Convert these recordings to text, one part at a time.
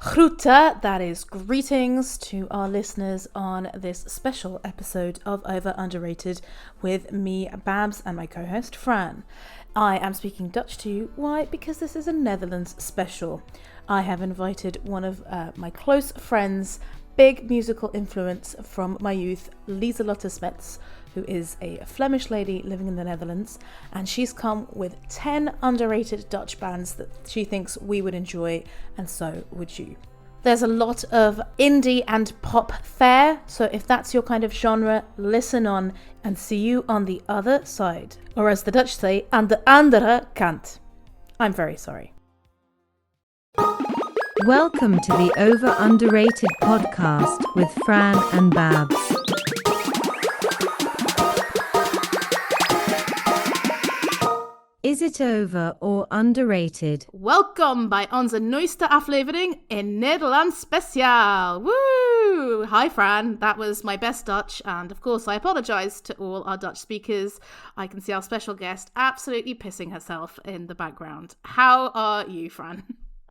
Groete, that is greetings to our listeners on this special episode of Over Underrated with me, Babs, and my co-host, Fran. I am speaking Dutch to you. Why? Because this is a Netherlands special. I have invited one of my close friends, big musical influence from my youth, Lieselotte Smets, who is a Flemish lady living in the Netherlands, and she's come with 10 underrated Dutch bands that she thinks we would enjoy, and so would you. There's a lot of indie and pop fare, so if that's your kind of genre, listen on and see you on the other side. Or as the Dutch say, aan de andere kant. I'm very sorry. Welcome to the Over Underrated podcast with Fran and Babs. Is it over or underrated? Welkom bij onze nieuwste aflevering in Nederlands speciaal. Woo! Hi Fran, that was my best Dutch, and of course I apologise to all our Dutch speakers. I can see our special guest absolutely pissing herself in the background. How are you, Fran?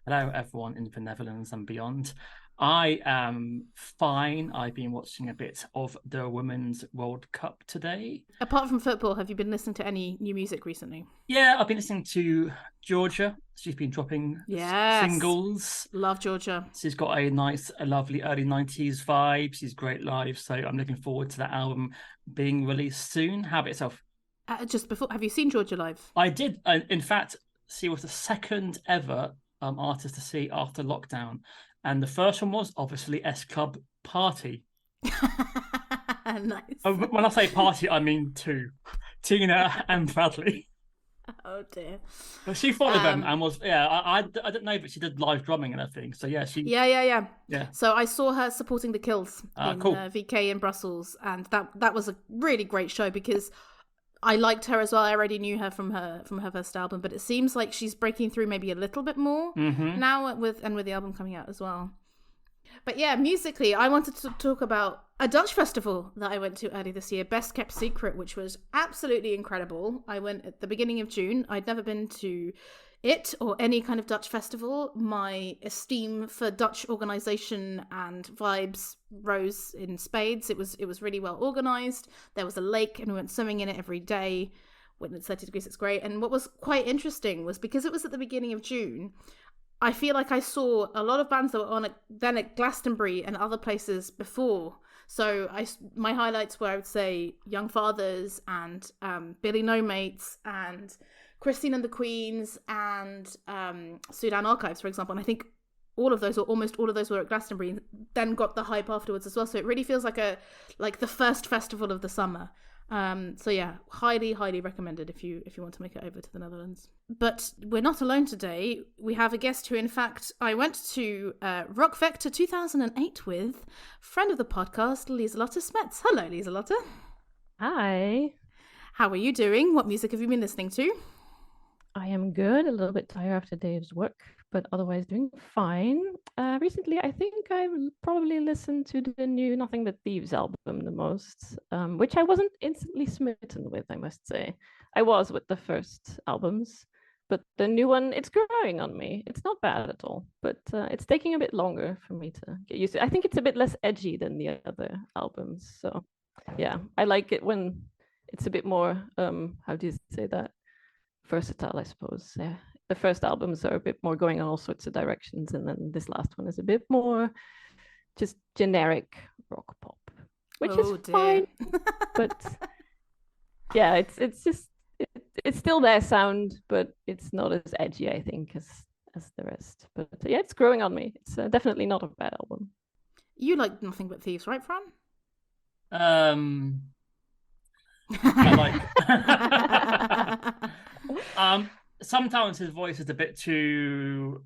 Hello, everyone in the Netherlands and beyond. I am fine. I've been watching a bit of the Women's World Cup today. Apart from football, have you been listening to any new music recently? Yeah, I've been listening to Georgia. She's been dropping singles. Love Georgia. She's got a lovely early 90s vibe. She's great live. So I'm looking forward to that album being released soon. How about yourself? Just before, have you seen Georgia live? I did. In fact, she was the second ever artist to see after lockdown. And the first one was obviously S Club Party. Nice. When I say party, I mean two. Tina and Bradley. Oh dear. But she followed them and was, I didn't know, but she did live drumming and everything. So yeah, she... Yeah. So I saw her supporting the Kills in cool. VK in Brussels. And that was a really great show because I liked her as well. I already knew her from her first album, but it seems like she's breaking through maybe a little bit more now with the album coming out as well. But yeah, musically, I wanted to talk about a Dutch festival that I went to early this year, Best Kept Secret, which was absolutely incredible. I went at the beginning of June. I'd never been to it or any kind of Dutch festival. My esteem for Dutch organisation and vibes rose in spades. It was really well organised. There was a lake and we went swimming in it every day. When it's 30 degrees, it's great. And what was quite interesting was because it was at the beginning of June, I feel like I saw a lot of bands that were on then at Glastonbury and other places before. So my highlights were, I would say, Young Fathers and Billy No Mates and Christine and the Queens and Sudan Archives, for example. And I think all of those, or almost all of those, were at Glastonbury and then got the hype afterwards as well. So it really feels like the first festival of the summer. So yeah, highly, highly recommended if you want to make it over to the Netherlands. But we're not alone today. We have a guest who, in fact, I went to Rock Vector 2008 with, friend of the podcast, Lieselotte Smets. Hello, Lieselotte. Hi. How are you doing? What music have you been listening to? I am good, a little bit tired after day's work, but otherwise doing fine. Recently, I think I've probably listened to the new Nothing But Thieves album the most, which I wasn't instantly smitten with, I must say. I was with the first albums, but the new one, it's growing on me. It's not bad at all, but it's taking a bit longer for me to get used to. I think it's a bit less edgy than the other albums, so yeah, I like it when it's a bit more, how do you say that? Versatile, I suppose. Yeah. The first albums are a bit more going in all sorts of directions, and then this last one is a bit more just generic rock pop, which is fine. But yeah, it's just it's still their sound, but it's not as edgy, I think, as the rest. But yeah, it's growing on me. It's definitely not a bad album. You like Nothing But Thieves, right, Fran? I like. Sometimes his voice is a bit too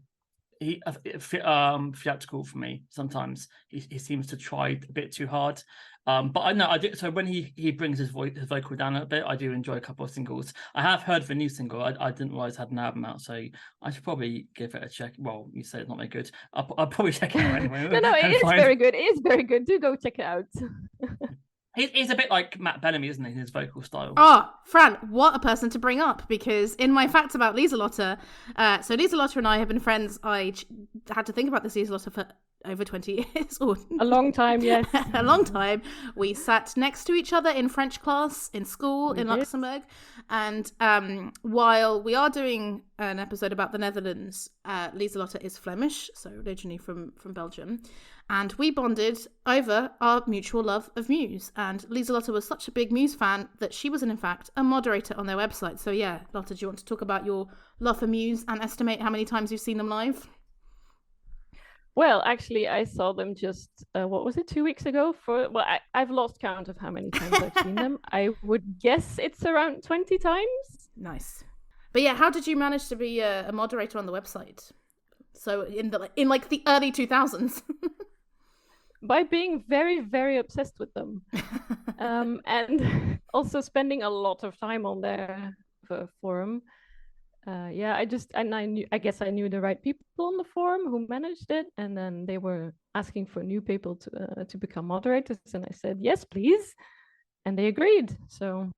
theatrical for me. Sometimes he seems to try a bit too hard. But I know I do. So when he brings his vocal down a bit, I do enjoy a couple of singles. I have heard the new single. I didn't realize it had an album out, so I should probably give it a check. Well, you say it's not very good. I'll probably check it out anyway. No, it is very good. It is very good. Do go check it out. He's a bit like Matt Bellamy, isn't he, in his vocal style? Oh, Fran, what a person to bring up, because in my facts about Lieselotte, so Lieselotte and I have been friends. I had to think about this Lieselotte for over 20 years. Or A long time, yes. a long time. We sat next to each other in French class in school in did. Luxembourg. And while we are doing an episode about the Netherlands, Lieselotte is Flemish, so originally from Belgium. And we bonded over our mutual love of Muse. And Lieselotte was such a big Muse fan that she was, in fact, a moderator on their website. So yeah, Lotte, do you want to talk about your love for Muse and estimate how many times you've seen them live? Well, actually, I saw them just, 2 weeks ago? I've lost count of how many times I've seen them. I would guess it's around 20 times. Nice. But yeah, how did you manage to be a moderator on the website? So in the early 2000s. By being very, very obsessed with them. And also spending a lot of time on their forum. I guess I knew the right people on the forum who managed it, and then they were asking for new people to become moderators, and I said yes, please, and they agreed. So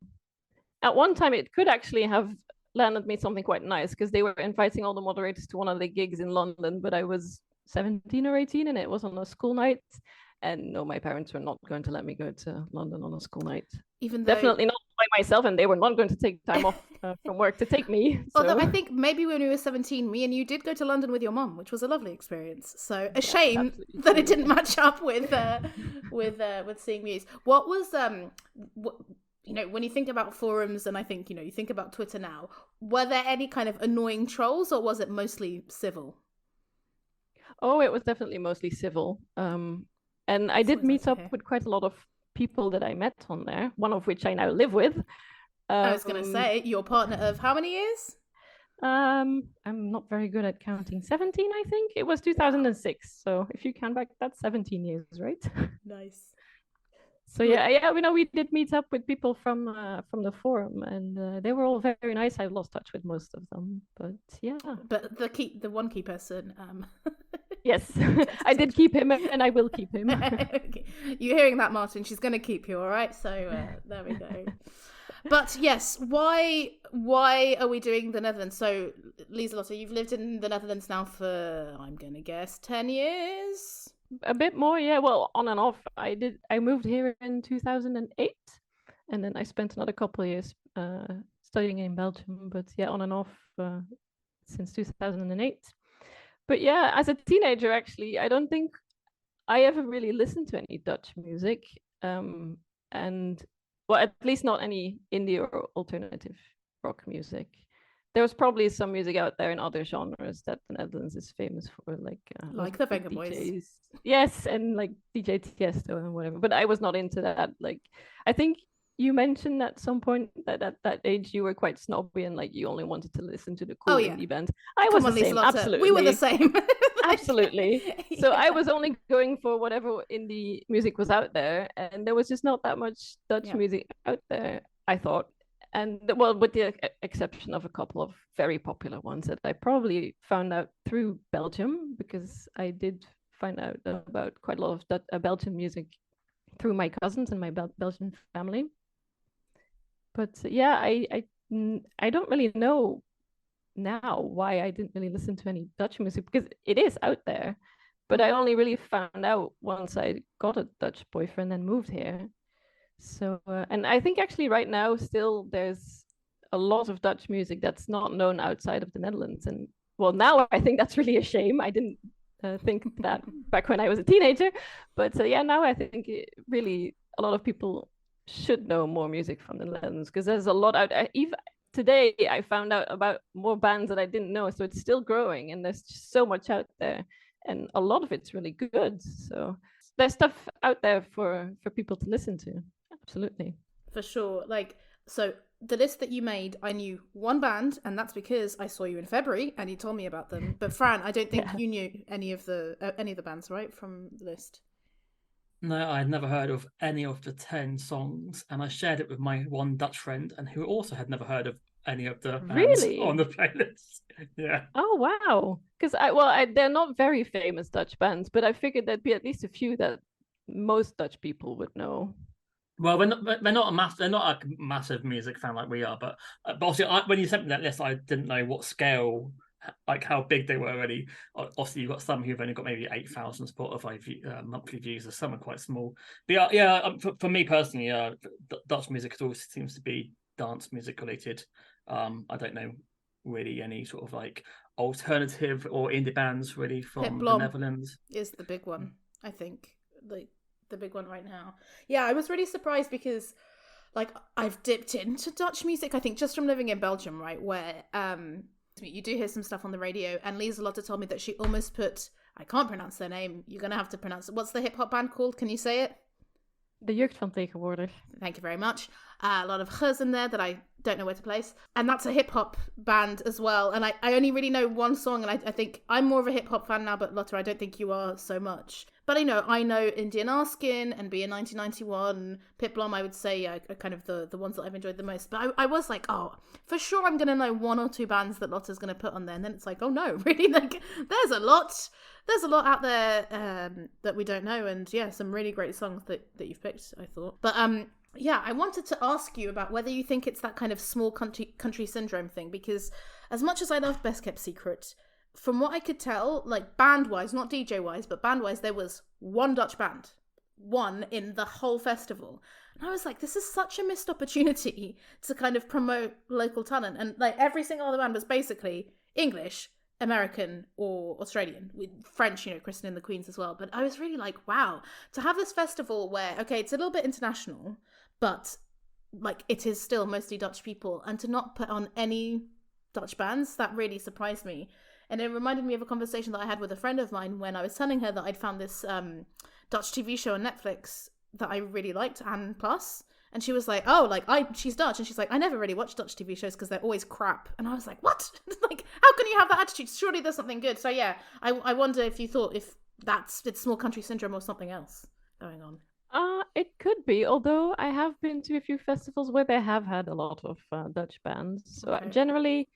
at one time it could actually have landed me something quite nice, because they were inviting all the moderators to one of the gigs in London, but I was 17 or 18 and it was on a school night, and no, my parents were not going to let me go to London on a school night. Even though... Definitely not by myself, and they were not going to take time off from work to take me. So. Although I think maybe when we were 17, me and you did go to London with your mum, which was a lovely experience. So a shame that it didn't match up with seeing Muse. What was when you think about forums, and I think you think about Twitter now, were there any kind of annoying trolls, or was it mostly civil? Oh, it was definitely mostly civil. And I did meet up with quite a lot of people that I met on there, one of which I now live with. I was going to say, your partner of how many years? I'm not very good at counting. 17, I think. It was 2006. So if you count back, that's 17 years, right? Nice. So we did meet up with people from the forum, and they were all very nice. I've lost touch with most of them, but yeah. But the one key person. Yes, I did keep him, and I will keep him. Okay. You're hearing that, Martin? She's going to keep you, all right? So there we go. But yes, why are we doing the Netherlands? So, Lieselotte, you've lived in the Netherlands now for, I'm going to guess, 10 years? A bit more, yeah. Well, on and off. I moved here in 2008, and then I spent another couple of years studying in Belgium. But yeah, on and off since 2008. But yeah, as a teenager, actually, I don't think I ever really listened to any Dutch music, and well, at least not any indie or alternative rock music. There was probably some music out there in other genres that the Netherlands is famous for, like the Venga Boys. Yes, and like DJ Tiesto and whatever. But I was not into that. Like, I think you mentioned at some point that at that age you were quite snobby and like you only wanted to listen to the cool indie band. I was the same, absolutely. We were the same. Absolutely. So I was only going for whatever indie music was out there, and there was just not that much Dutch music out there, I thought. And well, with the exception of a couple of very popular ones that I probably found out through Belgium, because I did find out about quite a lot of Belgian music through my cousins and my Belgian family. But yeah, I don't really know now why I didn't really listen to any Dutch music, because it is out there. But I only really found out once I got a Dutch boyfriend and moved here. So, and I think actually right now still there's a lot of Dutch music that's not known outside of the Netherlands. And well, now I think that's really a shame. I didn't think that back when I was a teenager. But now I think really a lot of people should know more music from the Netherlands, because there's a lot out there. Even today, I found out about more bands that I didn't know. So it's still growing, and there's just so much out there. And a lot of it's really good. So there's stuff out there for people to listen to. Absolutely. For sure. So the list that you made, I knew one band, and that's because I saw you in February and you told me about them. But Fran, I don't think you knew any of the bands, right, from the list? No, I'd never heard of any of the 10 songs, and I shared it with my one Dutch friend, and who also had never heard of any of the bands on the playlist. Yeah. Oh wow! Because they're not very famous Dutch bands, but I figured there'd be at least a few that most Dutch people would know. Well, they're not a massive music fan like we are, but obviously, when you sent me that list, I didn't know what scale, like how big they were already. Obviously, you've got some who've only got maybe 8,000 Spotify monthly views, or some are quite small. But for me personally, Dutch music always seems to be dance music related. I don't know really any sort of like alternative or indie bands really from the Netherlands. Is the big one, I think, like the big one right now. Yeah, I was really surprised because like I've dipped into Dutch music, I think just from living in Belgium, right, where you do hear some stuff on the radio, and Lieselotte told me that she almost put, I can't pronounce their name, you're gonna have to pronounce it. What's the hip hop band called? Can you say it? De Jeugd van Tegenwoordig. Thank you very much. A lot of ch's in there that I don't know where to place. And that's a hip-hop band as well. And I only really know one song, and I think I'm more of a hip-hop fan now, but Lotte, I don't think you are so much. But I know Indian Arskin and Be in 1991, Pitblom, I would say, are kind of the ones that I've enjoyed the most. But I was like, oh, for sure I'm going to know one or two bands that Lotte's going to put on there. And then it's like, oh no, really? Like, there's a lot out there that we don't know. And yeah, some really great songs that you've picked, I thought. But yeah, I wanted to ask you about whether you think it's that kind of small country syndrome thing, because as much as I love Best Kept Secret, from what I could tell, like band-wise, not DJ-wise, but band-wise, there was one Dutch band. One in the whole festival. And I was like, this is such a missed opportunity to kind of promote local talent. And like every single other band was basically English, American, or Australian, with French, Kristen and the Queens as well. But I was really like, wow, to have this festival where, okay, it's a little bit international, but like it is still mostly Dutch people, and to not put on any Dutch bands, that really surprised me. And it reminded me of a conversation that I had with a friend of mine when I was telling her that I'd found this Dutch TV show on Netflix that I really liked, Anne Plus. And she was like, oh, like she's Dutch. And she's like, I never really watch Dutch TV shows because they're always crap. And I was like, what? Like, how can you have that attitude? Surely there's something good. So yeah, I wonder if you thought if it's small country syndrome or something else going on. It could be, although I have been to a few festivals where they have had a lot of Dutch bands. So Okay. Generally,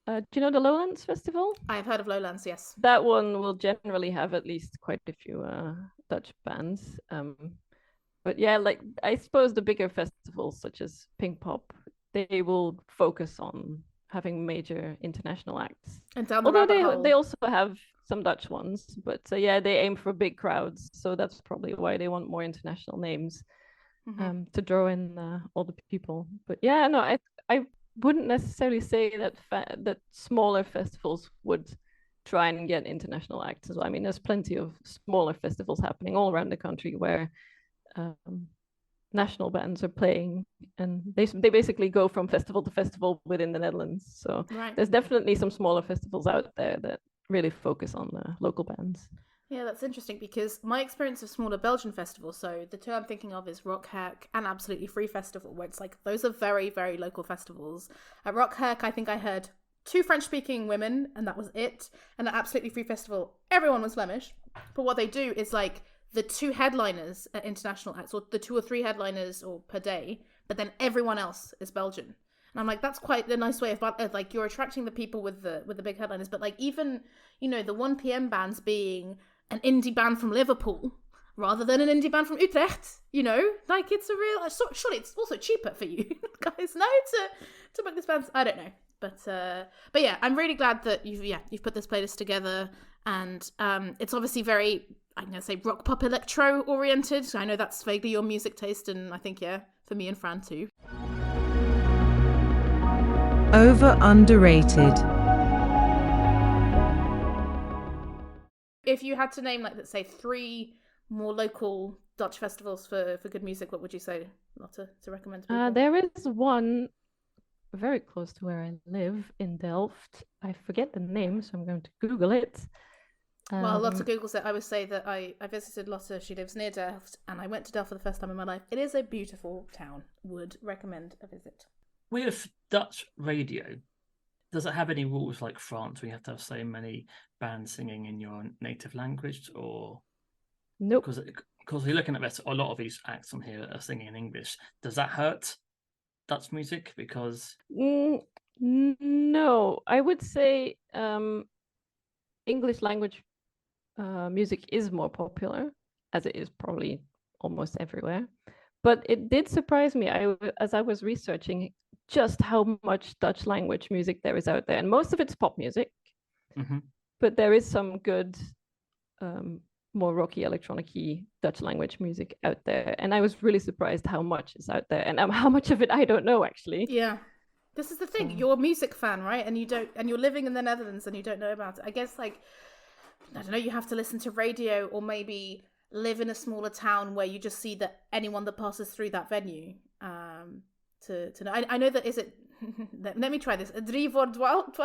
do you know the Lowlands Festival? I have heard of Lowlands, yes. That one will generally have at least quite a few Dutch bands. But yeah, like I suppose the bigger festivals such as Pinkpop, they will focus on having major international acts. And down the Although rabbit hole. they also have some Dutch ones, but yeah, they aim for big crowds, so that's probably why they want more international names to draw in all the people. But yeah, no, I wouldn't necessarily say that that smaller festivals would try and get international acts as well. I mean, there's plenty of smaller festivals happening all around the country where national bands are playing, and they basically go from festival to festival within the Netherlands. So There's definitely some smaller festivals out there that really focus on the local bands. Yeah, that's interesting because my experience of smaller Belgian festivals, so the two I'm thinking of is Rock Herk and Absolutely Free Festival, where it's like those are very, very local festivals. At Rock Herk, I think I heard 2 French-speaking women, and that was it. And at Absolutely Free Festival, everyone was Flemish. But what they do is like the 2 headliners at international acts, or the 2 or 3 headliners or per day, but then everyone else is Belgian. And I'm like, that's quite a nice way of like you're attracting the people with the big headliners, but like even the 1 p.m. bands being an indie band from Liverpool rather than an indie band from Utrecht, like it's a real. Surely it's also cheaper for you guys, no, to book this band. I don't know, but yeah, I'm really glad that you've put this playlist together, and it's obviously very, I'm gonna say, rock pop electro oriented. I know that's vaguely your music taste, and I think for me and Fran too. Over underrated. If you had to name, like, let's say 3 more local Dutch festivals for good music, what would you say, Lotte, to recommend to people? There is one very close to where I live in Delft. I forget the name, so I'm going to Google it. Well, Lotte Googles it. I would say that I visited Lotte. She lives near Delft, and I went to Delft for the first time in my life. It is a beautiful town. Would recommend a visit. With Dutch radio, does it have any rules like France where you have to have so many bands singing in your native language, or nope? Because you're looking at this, a lot of these acts on here are singing in English. Does that hurt Dutch music? Because no, I would say English language music is more popular, as it is probably almost everywhere. But it did surprise me as I was researching just how much Dutch language music there is out there. And most of it's pop music, but there is some good, more rocky, electronic-y Dutch language music out there. And I was really surprised how much is out there and how much of it I don't know, actually. Yeah. This is the thing. You're a music fan, right? And you're living in the Netherlands and you don't know about it. I guess, like, I don't know, you have to listen to radio or maybe live in a smaller town where you just see that anyone that passes through that venue to know. I know that, is it, let me try this. 3 voor 12?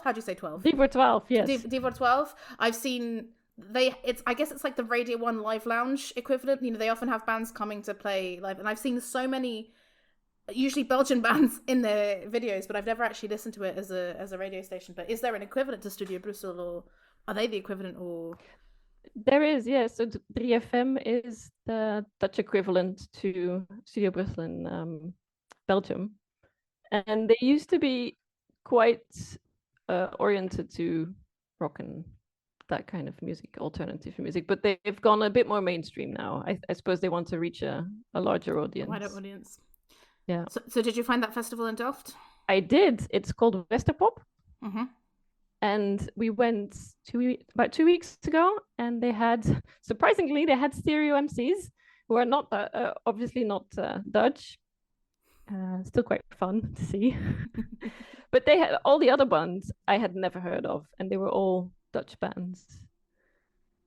How do you say 12? 3 voor 12, yes. 3 voor 12. I've seen, I guess it's like the Radio 1 Live Lounge equivalent. You know, they often have bands coming to play live. And I've seen so many, usually Belgian bands in their videos, but I've never actually listened to it as a radio station. But is there an equivalent to Studio Brussels, or are they the equivalent, or? There is, yes. So 3FM is the Dutch equivalent to Studio Brussels in Belgium. And they used to be quite oriented to rock and that kind of music, alternative music, but they've gone a bit more mainstream now. I suppose they want to reach a larger audience. Wider audience. Yeah. So did you find that festival in Delft? I did. It's called Westerpop. Mm-hmm. And we went about 2 weeks ago, and surprisingly, they had stereo MCs who are not obviously not Dutch. Still quite fun to see. But they had all the other bands I had never heard of, and they were all Dutch bands.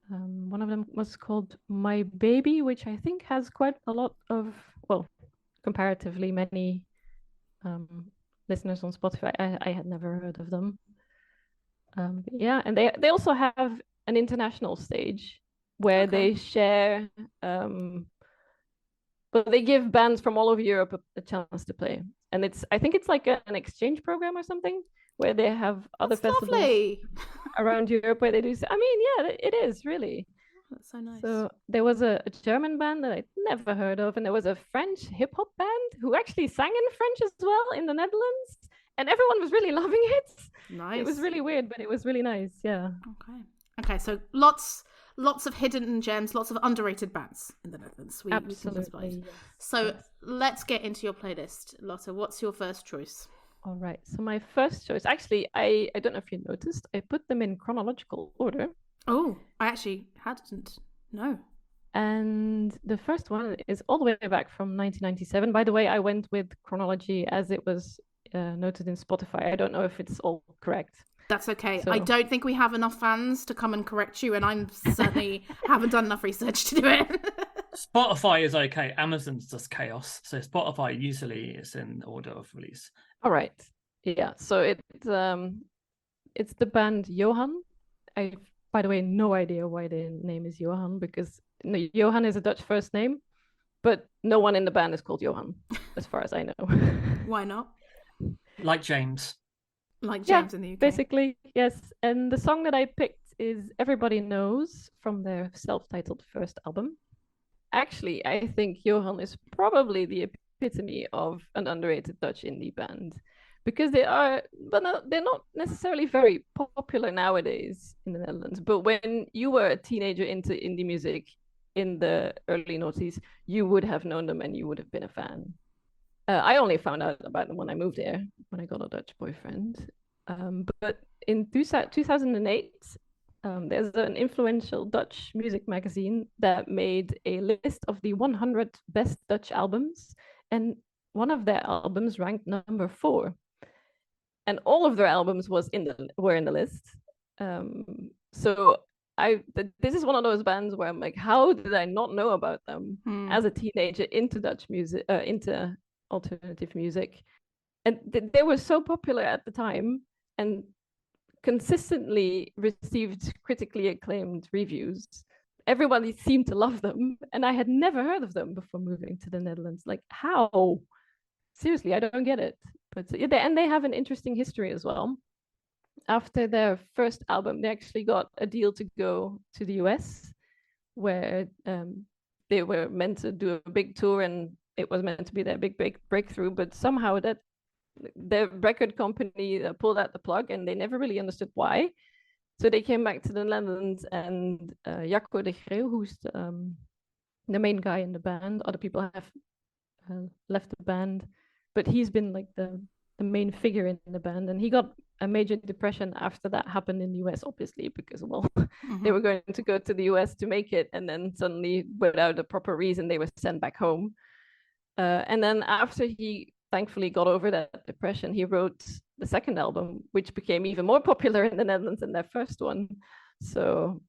One of them was called My Baby, which I think has quite a lot of, well, comparatively many listeners on Spotify. I had never heard of them. Yeah, and they also have an international stage where they share, but they give bands from all over Europe a chance to play. And I think it's like an exchange program or something, where they have other festivals around Europe where they do. I mean, yeah, it is really. That's so nice. So there was a German band that I'd never heard of, and there was a French hip hop band who actually sang in French as well in the Netherlands, and everyone was really loving it. Nice. It was really weird, but it was really nice. Yeah. Okay. So lots of hidden gems, lots of underrated bands in the Netherlands. Absolutely. So let's get into your playlist, Lotte. What's your first choice? All right. So my first choice, actually, I don't know if you noticed, I put them in chronological order. Oh, I actually hadn't. No. And the first one is all the way back from 1997. By the way, I went with chronology as it was noted in Spotify. I don't know if it's all correct. That's okay. So, I don't think we have enough fans to come and correct you, and I'm certainly haven't done enough research to do it. Spotify is okay. Amazon's just chaos. So Spotify usually is in order of release. All right. Yeah. So it's the band Johan. I, by the way, no idea why the name is Johan, because Johan is a Dutch first name, but no one in the band is called Johan, as far as I know. Why not? Like James. Like James in the UK. Basically, yes. And the song that I picked is Everybody Knows from their self-titled first album. Actually, I think Johan is probably the epitome of an underrated Dutch indie band, because they're not necessarily very popular nowadays in the Netherlands. But when you were a teenager into indie music in the early noughties, you would have known them and you would have been a fan. I only found out about them when I moved here, when I got a Dutch boyfriend. But in 2008, there's an influential Dutch music magazine that made a list of the 100 best Dutch albums, and one of their albums ranked number 4. And all of their albums were in the list. So this is one of those bands where I'm like, how did I not know about them as a teenager into Dutch music, into alternative music? And they were so popular at the time and consistently received critically acclaimed reviews. Everybody seemed to love them, and I had never heard of them before moving to the Netherlands. Like, how? Seriously, I don't get it. But and they have an interesting history as well. After their first album, they actually got a deal to go to the US, where they were meant to do a big tour, and it was meant to be their big breakthrough. But somehow their record company pulled out the plug, and they never really understood why. So they came back to the Netherlands, and Jacco de Greeuw, who's the main guy in the band, other people have left the band, but he's been like the main figure in the band, and he got a major depression after that happened in the US, obviously, because they were going to go to the US to make it, and then suddenly, without a proper reason, they were sent back home. And then after he thankfully got over that depression, he wrote the second album, which became even more popular in the Netherlands than their first one. So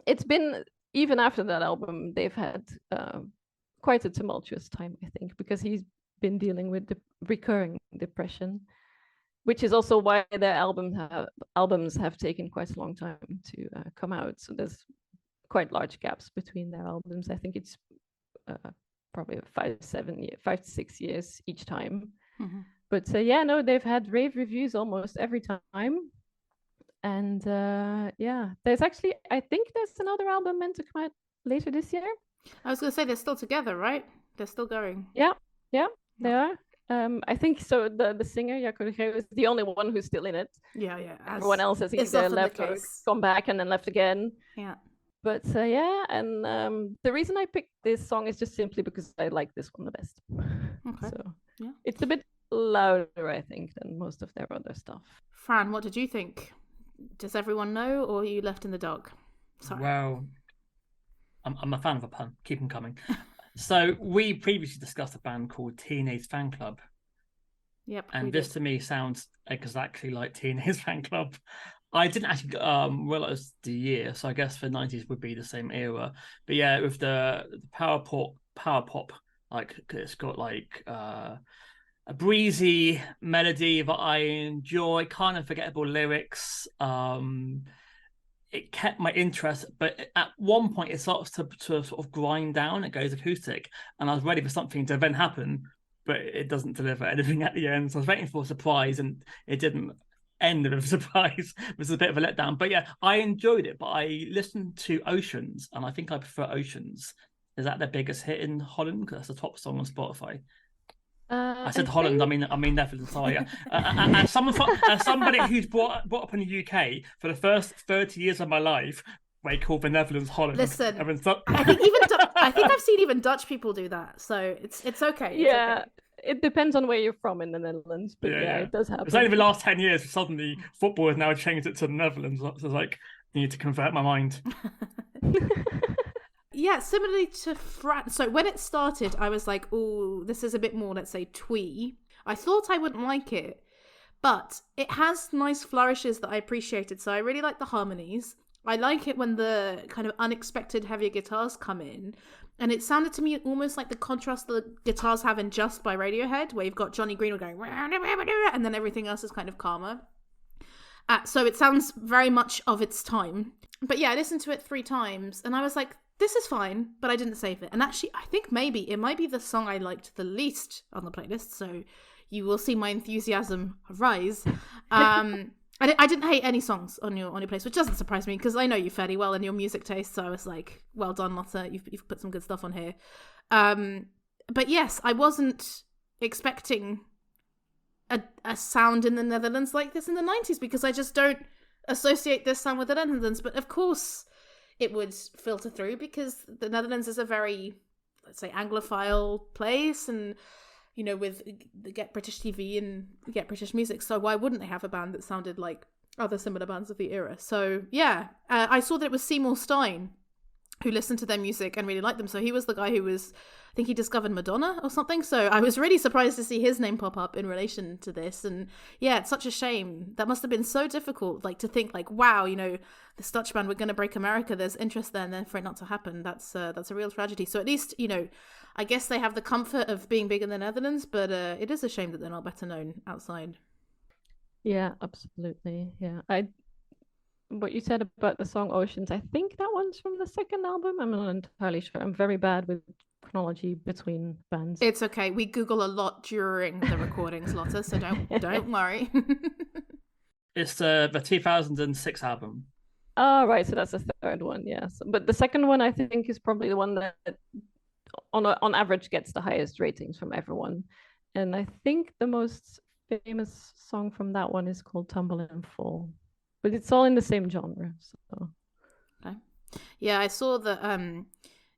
it's been, even after that album, they've had quite a tumultuous time, I think, because he's been dealing with the recurring depression, which is also why their albums have taken quite a long time to come out. So there's quite large gaps between their albums. I think it's probably 5 to 6 years each time. But they've had rave reviews almost every time. And there's actually, I think there's another album meant to come out later this year. I was going to say they're still together, right? They're still going. Yeah, they are. I think so. The singer Jaco de Geo is the only one who's still in it. Yeah. Everyone else has either left or gone back and then left again. Yeah. But the reason I picked this song is just simply because I like this one the best. Okay. So yeah, it's a bit louder, I think, than most of their other stuff. Fran, what did you think? Does everyone know, or are you left in the dark? Sorry. Well, I'm a fan of a pun. Keep them coming. So we previously discussed a band called Teenage Fan Club. Yep. And this to me sounds exactly like Teenage Fan Club. I didn't actually realize the year, so I guess the 90s would be the same era. But yeah, with the power pop, like it's got like a breezy melody that I enjoy, kind of forgettable lyrics. It kept my interest, but at one point it starts to sort of grind down. It goes acoustic, and I was ready for something to then happen, but it doesn't deliver anything at the end. So I was waiting for a surprise, and it didn't end with a surprise. It was a bit of a letdown. But yeah, I enjoyed it. But I listened to Oceans, and I think I prefer Oceans. Is that their biggest hit in Holland? Because that's the top song on Spotify. I said Holland. I mean Netherlands. Sorry. As somebody who's brought up in the UK for the first 30 years of my life, they call the Netherlands Holland. Listen, I think I've seen even Dutch people do that. So it's okay. Yeah. Okay. It depends on where you're from in the Netherlands, but yeah, it does happen. It's only the last 10 years suddenly football has now changed it to the Netherlands. So it's like, I need to convert my mind. Yeah, similarly to Fran. So when it started, I was like, oh, this is a bit more, let's say, twee. I thought I wouldn't like it, but it has nice flourishes that I appreciated. So I really like the harmonies. I like it when the kind of unexpected heavier guitars come in. And it sounded to me almost like the contrast the guitars have in Just by Radiohead, where you've got Johnny Greenwood going, and then everything else is kind of calmer. So it sounds very much of its time. But yeah, I listened to it 3 times, and I was like, this is fine, but I didn't save it. And actually, I think maybe it might be the song I liked the least on the playlist, so you will see my enthusiasm rise. I didn't hate any songs on your playlist, which doesn't surprise me because I know you fairly well in your music taste. So I was like, well done, Lotte. You've put some good stuff on here. But yes, I wasn't expecting a sound in the Netherlands like this in the 90s because I just don't associate this sound with the Netherlands. But of course, it would filter through because the Netherlands is a very, let's say, Anglophile place, and you know, with get British TV and get British music. So why wouldn't they have a band that sounded like other similar bands of the era? So yeah, I saw that it was Seymour Stein who listened to their music and really liked them. So he was the guy who was, I think he discovered Madonna or something. So I was really surprised to see his name pop up in relation to this. And yeah, it's such a shame. That must have been so difficult, like to think like, wow, you know, this Dutch band, we're going to break America. There's interest there, and then for it not to happen, that's a real tragedy. So at least, you know, I guess they have the comfort of being big in the Netherlands, but it is a shame that they're not better known outside. Yeah, absolutely. Yeah. What you said about the song Oceans, I think that one's from the second album. I'm not entirely sure. I'm very bad with chronology between bands. It's okay. We Google a lot during the recordings, Lotte, so don't worry. It's the 2006 album. Oh, right. So that's the third one, yes. But the second one, I think, is probably the one that on average gets the highest ratings from everyone. And I think the most famous song from that one is called Tumble and Fall. But it's all in the same genre. So. Okay. Yeah, I saw that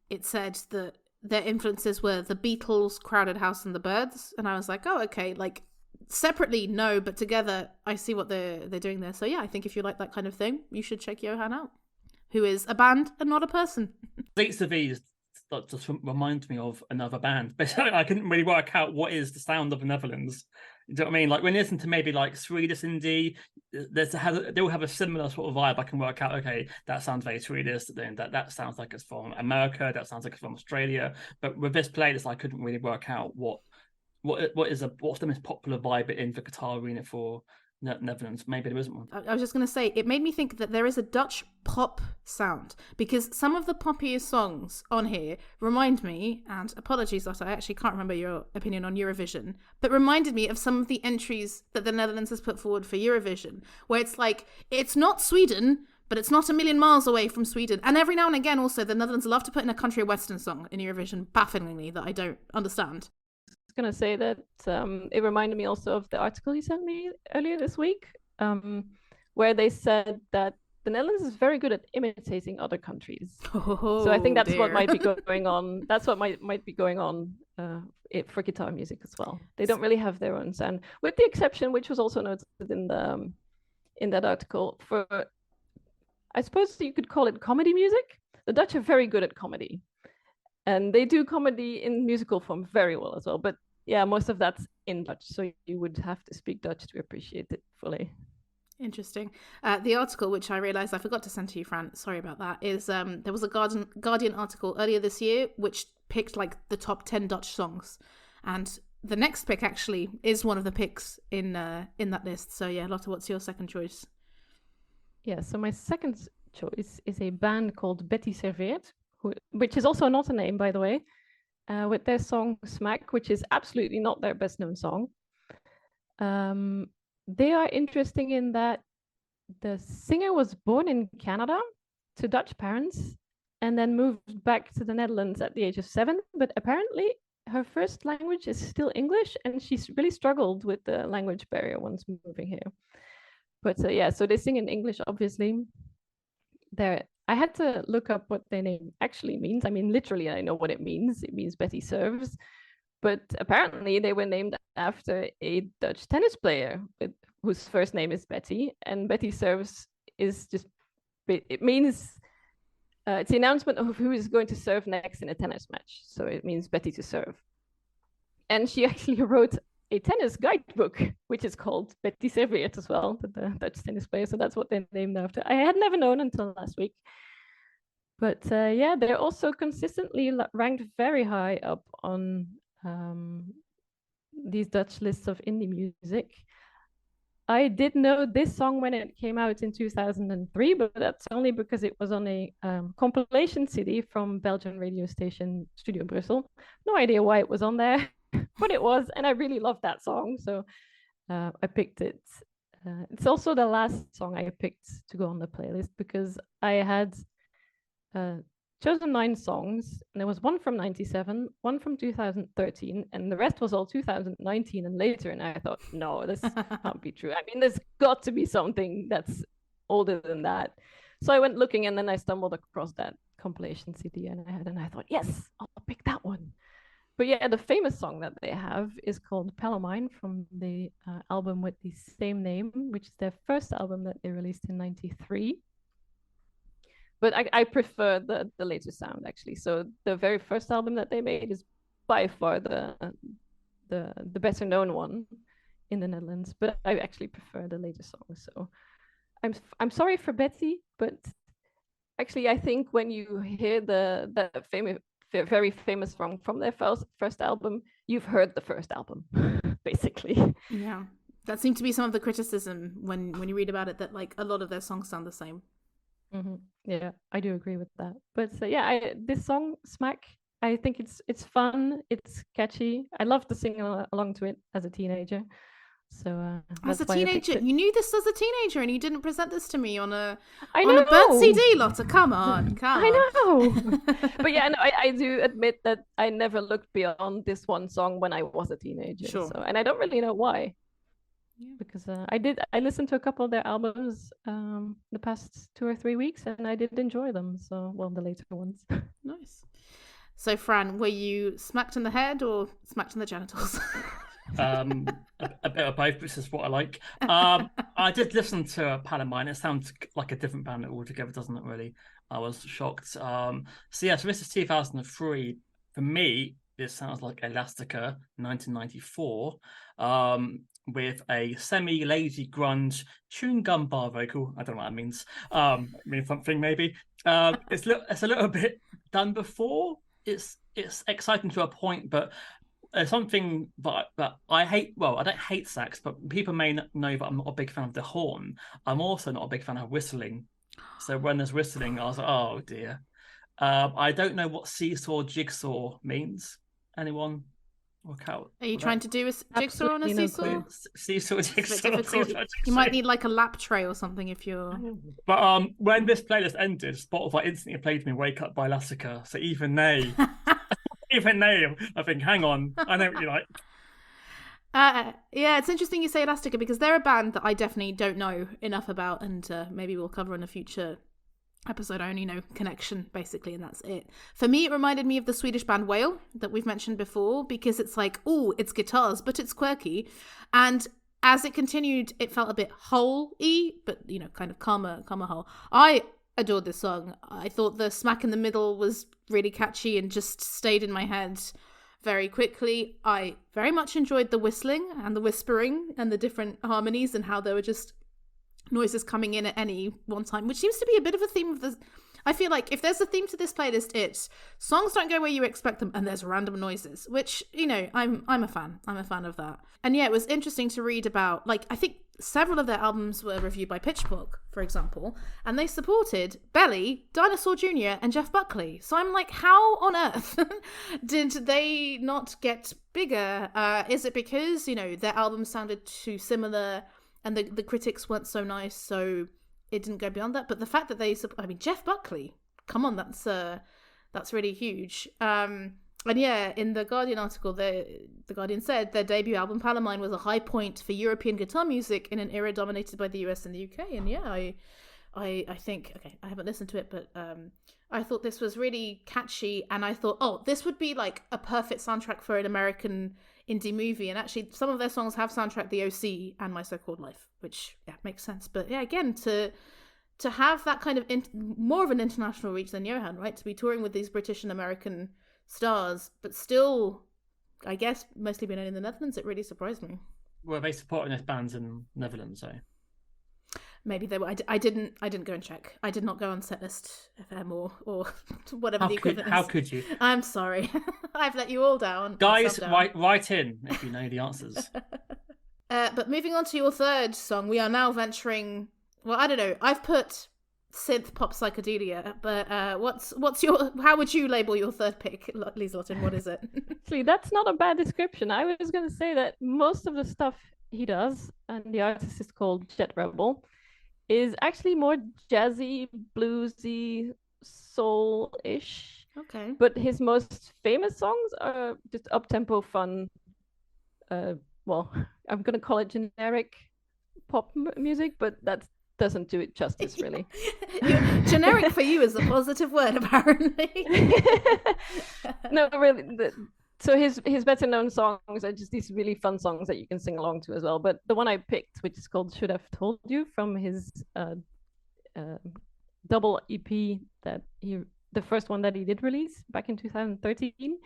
it said that their influences were the Beatles, Crowded House, and the Byrds, and I was like, oh, okay, like separately, no, but together, I see what they're doing there. So yeah, I think if you like that kind of thing, you should check Johan out, who is a band and not a person. S7E3 just reminds me of another band, but I couldn't really work out what is the sound of the Netherlands. You know what I mean? Like when you listen to maybe like Swedish indie, they all have a similar sort of vibe. I can work out, okay, that sounds very Swedish. Then that sounds like it's from America. That sounds like it's from Australia. But with this playlist, I couldn't really work out what's the most popular vibe in the guitar arena for Netherlands. Maybe there isn't one. I was just going to say, it made me think that there is a Dutch pop sound, because some of the poppiest songs on here remind me, and apologies that I actually can't remember your opinion on Eurovision, but reminded me of some of the entries that the Netherlands has put forward for Eurovision, where it's like, it's not Sweden, but it's not a million miles away from Sweden. And every now and again also, the Netherlands love to put in a country western song in Eurovision, bafflingly, that I don't understand. Going to say that it reminded me also of the article you sent me earlier this week, where they said that the Netherlands is very good at imitating other countries. So I think that's what might be going on. That's what might be going on for guitar music as well. They don't really have their own sound, with the exception, which was also noted in that article, for, I suppose you could call it comedy music. The Dutch are very good at comedy, and they do comedy in musical form very well as well. But yeah, most of that's in Dutch, so you would have to speak Dutch to appreciate it fully. Interesting. The article, which I realised I forgot to send to you, Fran, sorry about that, is there was a Guardian article earlier this year which picked like the top 10 Dutch songs, and the next pick actually is one of the picks in that list. So yeah, Lotte, what's your second choice? Yeah, so my second choice is a band called Betty Serveert, which is also not a name, by the way, with their song Smack, which is absolutely not their best known song. They are interesting in that the singer was born in Canada to Dutch parents and then moved back to the Netherlands at the age of 7. But apparently her first language is still English, and she's really struggled with the language barrier once moving here. But yeah, so they sing in English, obviously. I had to look up what their name actually means. I mean, literally, I know what it means. It means Betty serves. But apparently, they were named after a Dutch tennis player whose first name is Betty. And Betty serves is just, it means, it's the announcement of who is going to serve next in a tennis match. So it means Betty to serve. And she actually wrote a tennis guidebook, which is called Betty Serveert as well, the Dutch tennis player. So that's what they're named after. I had never known until last week. But yeah, they're also consistently ranked very high up on these Dutch lists of indie music. I did know this song when it came out in 2003, but that's only because it was on a compilation CD from Belgian radio station Studio Brussels. No idea why it was on there, but it was, and I really loved that song, so I picked it. It's also the last song I picked to go on the playlist, because I had chosen 9 songs, and there was one from 97, one from 2013, and the rest was all 2019 and later, and I thought, no, this can't be true. I mean, there's got to be something that's older than that. So I went looking, and then I stumbled across that compilation CD and I thought, yes, I'll pick that one. But yeah, the famous song that they have is called Palomine, from the album with the same name, which is their first album that they released in 93. But I prefer the later sound, actually. So the very first album that they made is by far the better known one in the Netherlands. But I actually prefer the later songs. So I'm sorry for Betty, but actually I think when you hear the very famous song from their first album, you've heard the first album, basically. Yeah, that seemed to be some of the criticism when you read about it, that like a lot of their songs sound the same. Mm-hmm. Yeah, I do agree with that. But yeah, this song Smack, I think it's fun, it's catchy. I loved to sing along to it as a teenager. So as a teenager, you knew this as a teenager, and you didn't present this to me on a burnt CD, Lotte. Come on. I know. But yeah, no, I do admit that I never looked beyond this one song when I was a teenager. Sure. So, and I don't really know why. Yeah. Because I listened to a couple of their albums the past 2 or 3 weeks, and I did enjoy them. So, well, the later ones. Nice. So, Fran, were you smacked in the head or smacked in the genitals? A bit of both, which is what I like. I did listen to Palomine. It sounds like a different band altogether, doesn't it? Really, I was shocked. So this is 2003. For me, this sounds like Elastica 1994, with a semi-lazy grunge chewing gum bar vocal. I don't know what that means. Means something maybe. It's a little bit done before. It's exciting to a point, but something that I hate. Well, I don't hate sax, but people may know that I'm not a big fan of the horn. I'm also not a big fan of whistling. So when there's whistling, I was like, oh dear. I don't know what seesaw jigsaw means. Anyone work out? Are you trying to do a jigsaw on a seesaw? Seesaw jigsaw. You might need like a lap tray or something if you're. But when this playlist ended, Spotify instantly played me "Wake Up" by Elastica. So even they. Even they, I think, hang on, I know what you like. Yeah, it's interesting you say Elastica because they're a band that I definitely don't know enough about, and maybe we'll cover in a future episode. I only know Connection, basically, and that's it. For me, it reminded me of the Swedish band Whale that we've mentioned before, because it's like, oh, it's guitars, but it's quirky. And as it continued, it felt a bit whole-y, but, kind of calmer whole. I adored this song. I thought the smack in the middle was really catchy and just stayed in my head very quickly. I very much enjoyed the whistling and the whispering and the different harmonies and how there were just noises coming in at any one time, which seems to be a bit of a theme of the... I feel like if there's a theme to this playlist, it's songs don't go where you expect them and there's random noises, which, I'm a fan. I'm a fan of that. And yeah, it was interesting to read about, I think several of their albums were reviewed by Pitchfork, for example, and they supported Belly, Dinosaur Jr. and Jeff Buckley. So I'm like, how on earth did they not get bigger? Is it because, their albums sounded too similar and the critics weren't so nice, so it didn't go beyond that? But the fact that Jeff Buckley, come on, that's really huge. And yeah, in the Guardian article, the Guardian said their debut album Palomine was a high point for European guitar music in an era dominated by the US and the UK. And yeah, I think, okay, I haven't listened to it, but I thought this was really catchy, and I thought, oh, this would be like a perfect soundtrack for an American indie movie. And actually, some of their songs have soundtracked The OC and My So-Called Life, which makes sense. But yeah, again, to have that kind of more of an international reach than Johan, right? To be touring with these British and American stars, but still, I guess, mostly being in the Netherlands, it really surprised me. Were they supporting those bands in Netherlands, though? Maybe they were. I didn't go and check. I did not go on Setlist FM or whatever the equivalent is. How could you? I'm sorry. I've let you all down. Guys, write in if you know the answers. But moving on to your third song, we are now venturing... Well, I don't know. I've put synth pop psychedelia, but what's your... How would you label your third pick, Lieselotte, and what is it? Actually, that's not a bad description. I was going to say that most of the stuff he does, and the artist is called Jet Rebel, is actually more jazzy, bluesy, soul-ish. Okay. But his most famous songs are just up-tempo fun. Well, I'm going to call it generic pop music, but that doesn't do it justice, really. Generic for you is a positive word, apparently. No, really. So his better known songs are just these really fun songs that you can sing along to as well. But the one I picked, which is called Should Have Told You, from his double EP the first one that he did release back in 2013.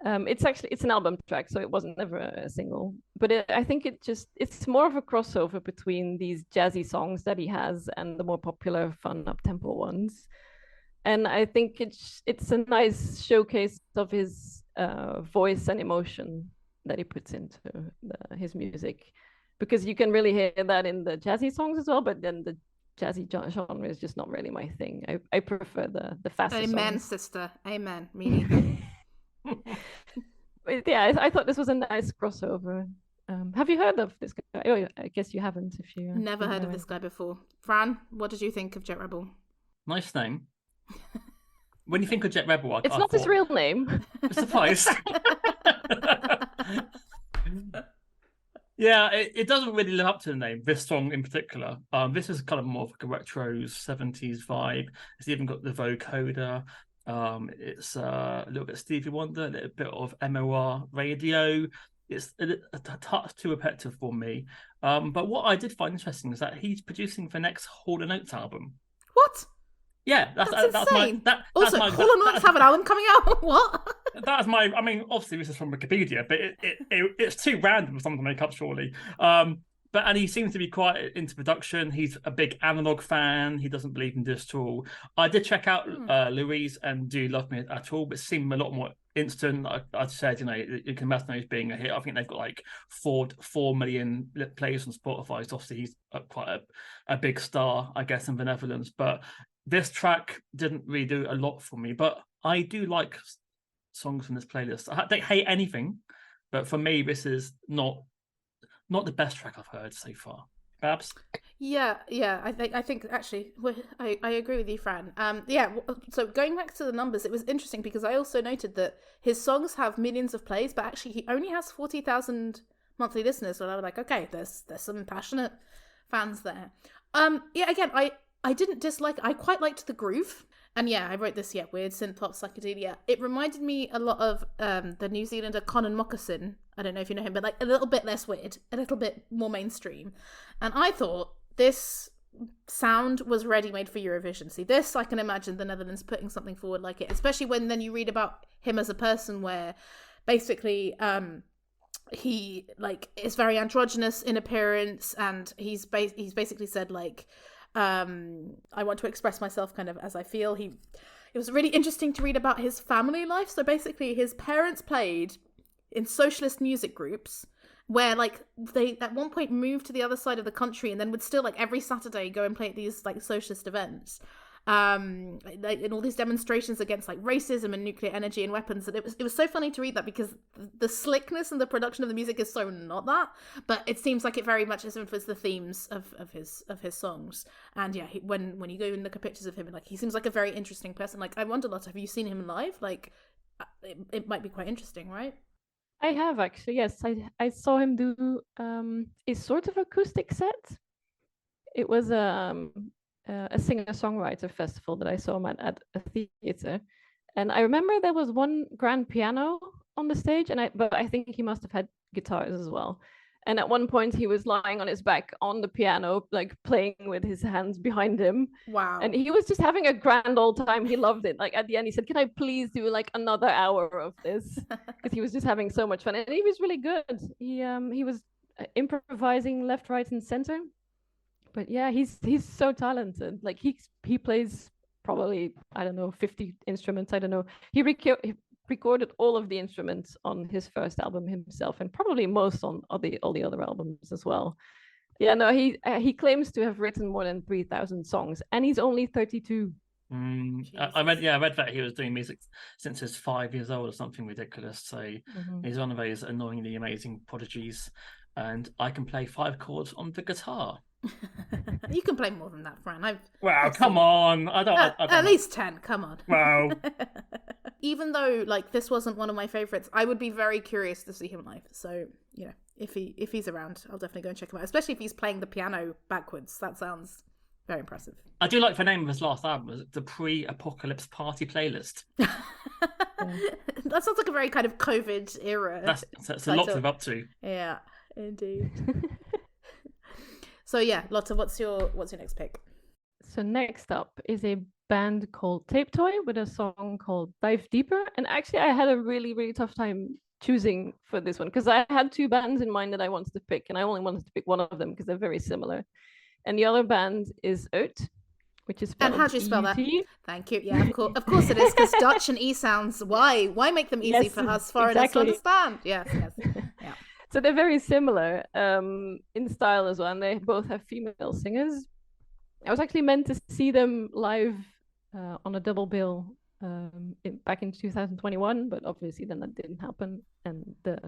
It's an album track, so it wasn't never a single. But I think it's more of a crossover between these jazzy songs that he has and the more popular, fun, up-tempo ones. And I think it's a nice showcase of his voice and emotion that he puts into his music, because you can really hear that in the jazzy songs as well, but then the jazzy genre is just not really my thing. I prefer the faster songs. Amen, sister. Amen. Me neither. But yeah, I thought this was a nice crossover. Have you heard of this guy? Oh, I guess you haven't. If you never heard of this guy before. Fran, what did you think of Jet Rebel? Nice name. When you think of Jet Rebel, it's not his real name. Suffice. Yeah, it doesn't really live up to the name, this song in particular. This is kind of more of like a retro 70s vibe. It's even got the vocoder. It's a little bit of Stevie Wonder, a little bit of MOR radio. It's a touch too repetitive for me. But what I did find interesting is that he's producing the next Hall & Oates album. What? Yeah, that's insane. Also, Hall & Oates have an album coming out. What? That's my. I mean, obviously this is from Wikipedia, but it's too random for someone to make up, surely. And he seems to be quite into production. He's a big analog fan. He doesn't believe in digital. I did check out Louise and Do You Love Me at All, but it seemed a lot more instant. I said, you can imagine those being a hit. I think they've got like 4 million plays on Spotify. So obviously he's quite a big star, I guess, in the Netherlands. But this track didn't really do a lot for me. But I do like songs from this playlist. I don't hate anything, but for me, this is not the best track I've heard so far. Babs? Yeah. I think actually, I agree with you, Fran. So going back to the numbers, it was interesting because I also noted that his songs have millions of plays, but actually he only has 40,000 monthly listeners. So I was like, okay, there's some passionate fans there. Again, I didn't dislike. I quite liked the groove. And yeah, I wrote this, weird synth pop psychedelia. It reminded me a lot of the New Zealander Conan Moccasin. I don't know if you know him, but like a little bit less weird, a little bit more mainstream. And I thought this sound was ready-made for Eurovision. See, this, I can imagine the Netherlands putting something forward like it, especially when then you read about him as a person where basically he like is very androgynous in appearance, and he's basically said like, I want to express myself kind of as I feel. It was really interesting to read about his family life. So basically his parents played in socialist music groups where like they at one point moved to the other side of the country and then would still like every Saturday go and play at these like socialist events. Like in all these demonstrations against like racism and nuclear energy and weapons, and it was so funny to read that because the slickness and the production of the music is so not that, but it seems like it very much has influenced the themes of his songs. And yeah, when you go and look at pictures of him, like he seems like a very interesting person. Like I wonder, Lotte, have you seen him live? Like it might be quite interesting, right? I have actually, yes. I saw him do a sort of acoustic set. It was a singer-songwriter festival that I saw him at a theater, and I remember there was one grand piano on the stage, but I think he must have had guitars as well. And at one point he was lying on his back on the piano, like playing with his hands behind him. Wow. And he was just having a grand old time. He loved it. Like at the end he said, can I please do like another hour of this? Because he was just having so much fun. And he was really good. He was improvising left, right, and center. But yeah, he's so talented. Like he plays probably, I don't know, 50 instruments. I don't know. He recorded all of the instruments on his first album himself, and probably most on all the other albums as well. Yeah, no, he claims to have written more than 3,000 songs, and he's only 32. I read that he was doing music since he was 5 years old or something ridiculous. So he's one of those annoyingly amazing prodigies, and I can play 5 chords on the guitar. You can play more than that, Fran. Come on. I don't at least 10. Come on. Wow. Even though like this wasn't one of my favorites, I would be very curious to see him live. So if he's around, I'll definitely go and check him out. Especially if he's playing the piano backwards. That sounds very impressive. I do like the name of his last album. Was the Pre-Apocalypse Party Playlist? That sounds like a very kind of COVID era. That's a lot to live up to. Yeah, indeed. So yeah, Lotte, what's your next pick? So next up is a band called Tape Toy with a song called Dive Deeper. And actually I had a really, really tough time choosing for this one because I had 2 bands in mind that I wanted to pick, and I only wanted to pick one of them because they're very similar. And the other band is Oat, which is spelled And how do you spell that? E-U-T. Thank you. Yeah, of course it is, because Dutch and E sounds. Why make them easy for us foreigners to understand? Yes. Yeah. So they're very similar in style as well, and they both have female singers. I was actually meant to see them live on a double bill back in 2021, but obviously then that didn't happen, and the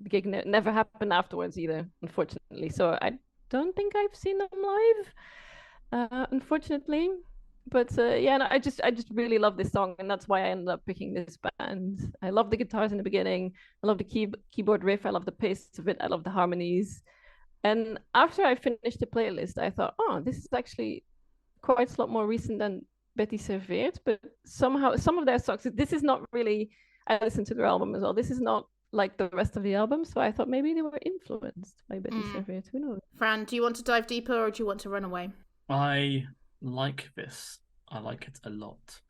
gig never happened afterwards either, unfortunately. So I don't think I've seen them live, unfortunately. But I just really love this song, and that's why I ended up picking this band. I love the guitars in the beginning. I love the keyboard riff. I love the pace of it. I love the harmonies. And after I finished the playlist, I thought, oh, this is actually quite a lot more recent than Betty Serveert, but somehow some of their songs, this is not really, I listened to their album as well, this is not like the rest of the album, so I thought maybe they were influenced by Betty Serveert, who knows. Fran, do you want to dive deeper or do you want to run away? I like this. I like it a lot.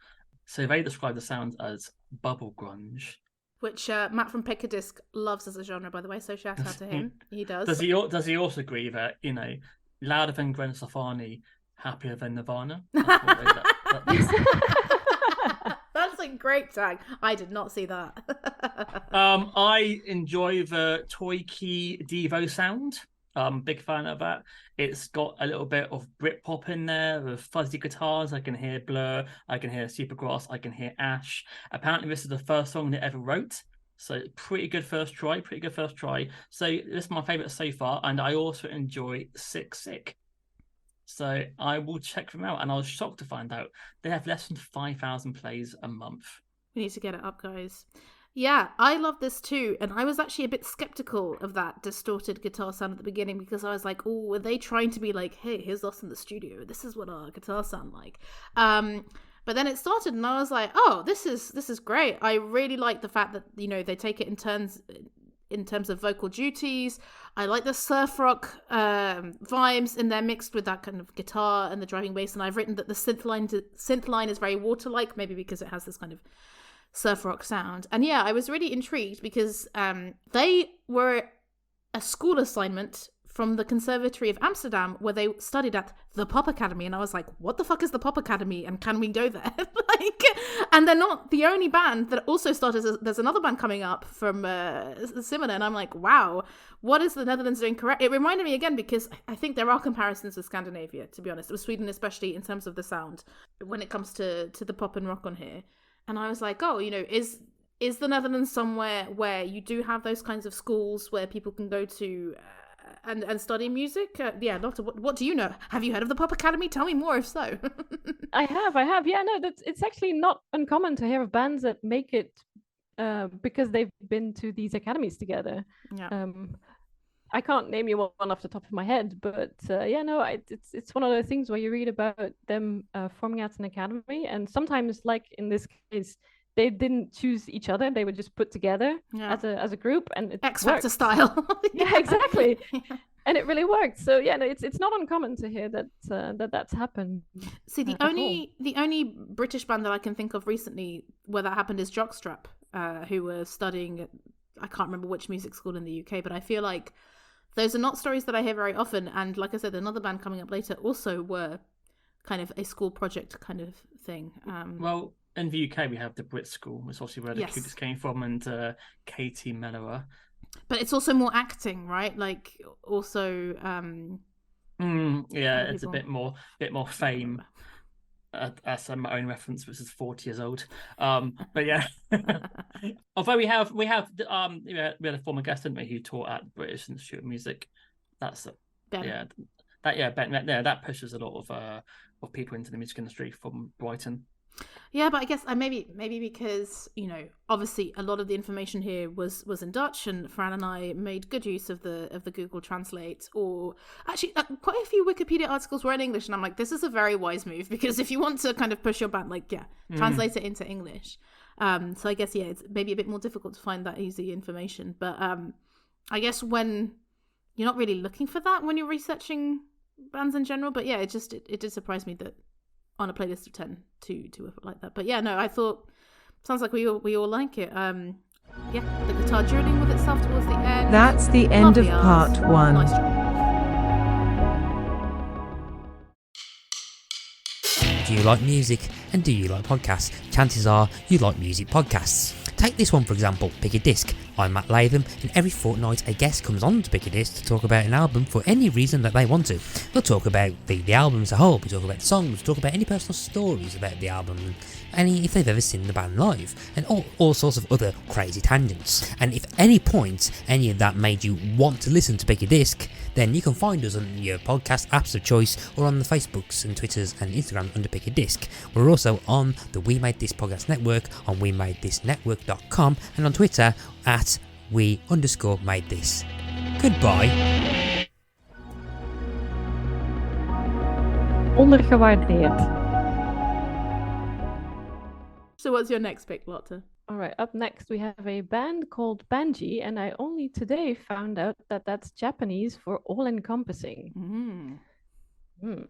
So they describe the sound as bubble grunge. Which Matt from Pick a Disc loves as a genre, by the way, so shout out to him. He does. Does he also agree that, louder than Gwen Stefani, happier than Nirvana? That's a great tag. I did not see that. I enjoy the Toy Key Devo sound. Big fan of that. It's got a little bit of Britpop in there with fuzzy guitars. I can hear Blur, I can hear Supergrass, I can hear Ash. Apparently this is the first song they ever wrote. So pretty good first try. So this is my favourite so far, and I also enjoy Sick Sick. So I will check them out, and I was shocked to find out they have less than 5,000 plays a month. We need to get it up, guys. Yeah, I love this too, and I was actually a bit skeptical of that distorted guitar sound at the beginning because I was like, oh, are they trying to be like, hey, here's us in the studio, this is what our guitars sound like. But then it started and I was like, oh, this is great. I really like the fact that, they take it in turns in terms of vocal duties. I like the surf rock vibes in there mixed with that kind of guitar and the driving bass, and I've written that the synth line is very water-like, maybe because it has this kind of surf rock sound. And yeah, I was really intrigued because they were a school assignment from the Conservatory of Amsterdam where they studied at the Pop Academy, and I was like, what the fuck is the Pop Academy and can we go there? And they're not the only band that also started. There's another band coming up from similar, and I'm like, wow, what is the Netherlands doing correct? It reminded me again because I think there are comparisons with Scandinavia, to be honest, with Sweden especially in terms of the sound when it comes to the pop and rock on here. And I was like, oh, is the Netherlands somewhere where you do have those kinds of schools where people can go to and study music? Yeah, Lotte, what do you know? Have you heard of the Pop Academy? Tell me more if so. I have. Yeah, no, it's actually not uncommon to hear of bands that make it because they've been to these academies together. Yeah. I can't name you one off the top of my head, but it's one of those things where you read about them forming out an academy, and sometimes, like in this case, they didn't choose each other; they were just put together as a group, and it X Factor style. Yeah, exactly. Yeah. And it really worked. So yeah, no, it's not uncommon to hear that's happened. See, the only British band that I can think of recently where that happened is Jockstrap, who were studying at, I can't remember which music school in the UK, but I feel like those are not stories that I hear very often. And like I said, another band coming up later also were kind of a school project kind of thing. Well, in the UK, we have the Brit School, which is obviously where the Cougars came from, and Katie Mellower. But it's also more acting, right? Like also... it's a bit more fame. As my own reference, which is 40 years old. But yeah, although we had a former guest, didn't we, who taught at British Institute of Music. That's Ben. That pushes a lot of people into the music industry from Brighton. Yeah, but I guess maybe because obviously a lot of the information here was in Dutch, and Fran and I made good use of the Google Translate, or actually quite a few Wikipedia articles were in English, and I'm like, this is a very wise move, because if you want to kind of push your band, translate it into English. So I guess it's maybe a bit more difficult to find that easy information, but I guess when you're not really looking for that when you're researching bands in general. But yeah, it did surprise me that on a playlist of 10 to like that. But yeah, no, I thought sounds like we all like it. The guitar drilling with itself towards the end. That's the end of part 1. Nice job. Do you like music and do you like podcasts? Chances are you like music podcasts. Take this one for example, Pick a Disc. I'm Matt Latham, and every fortnight a guest comes on to Pick a Disc to talk about an album for any reason that they want to. They'll talk about the album as a whole, we talk about songs, we talk about any personal stories about the album, and if they've ever seen the band live, and all sorts of other crazy tangents. And if at any point any of that made you want to listen to Pick a Disc, then you can find us on your podcast apps of choice, or on the Facebooks and Twitters and Instagram under Pick a Disc. We're also on the We Made This Podcast Network on WeMadeThisNetwork.com, and on Twitter at we_made_this. Goodbye. Ondergewaardeerd. what's your next pick, Lotte? All right, up next we have a band called Banji, and I only today found out that that's Japanese for all-encompassing.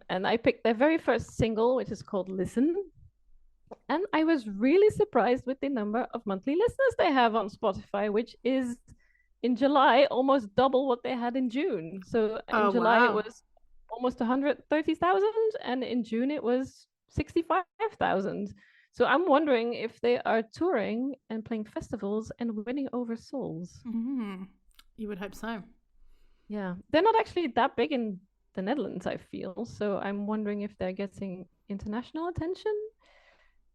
And I picked their very first single, which is called Listen. And I was really surprised with the number of monthly listeners they have on Spotify, which is in July almost double what they had in June. So in July it was almost 130,000, and in June it was 65,000. So I'm wondering if they are touring and playing festivals and winning over souls. You would hope so. Yeah, they're not actually that big in the Netherlands, I feel. So I'm wondering if they're getting international attention.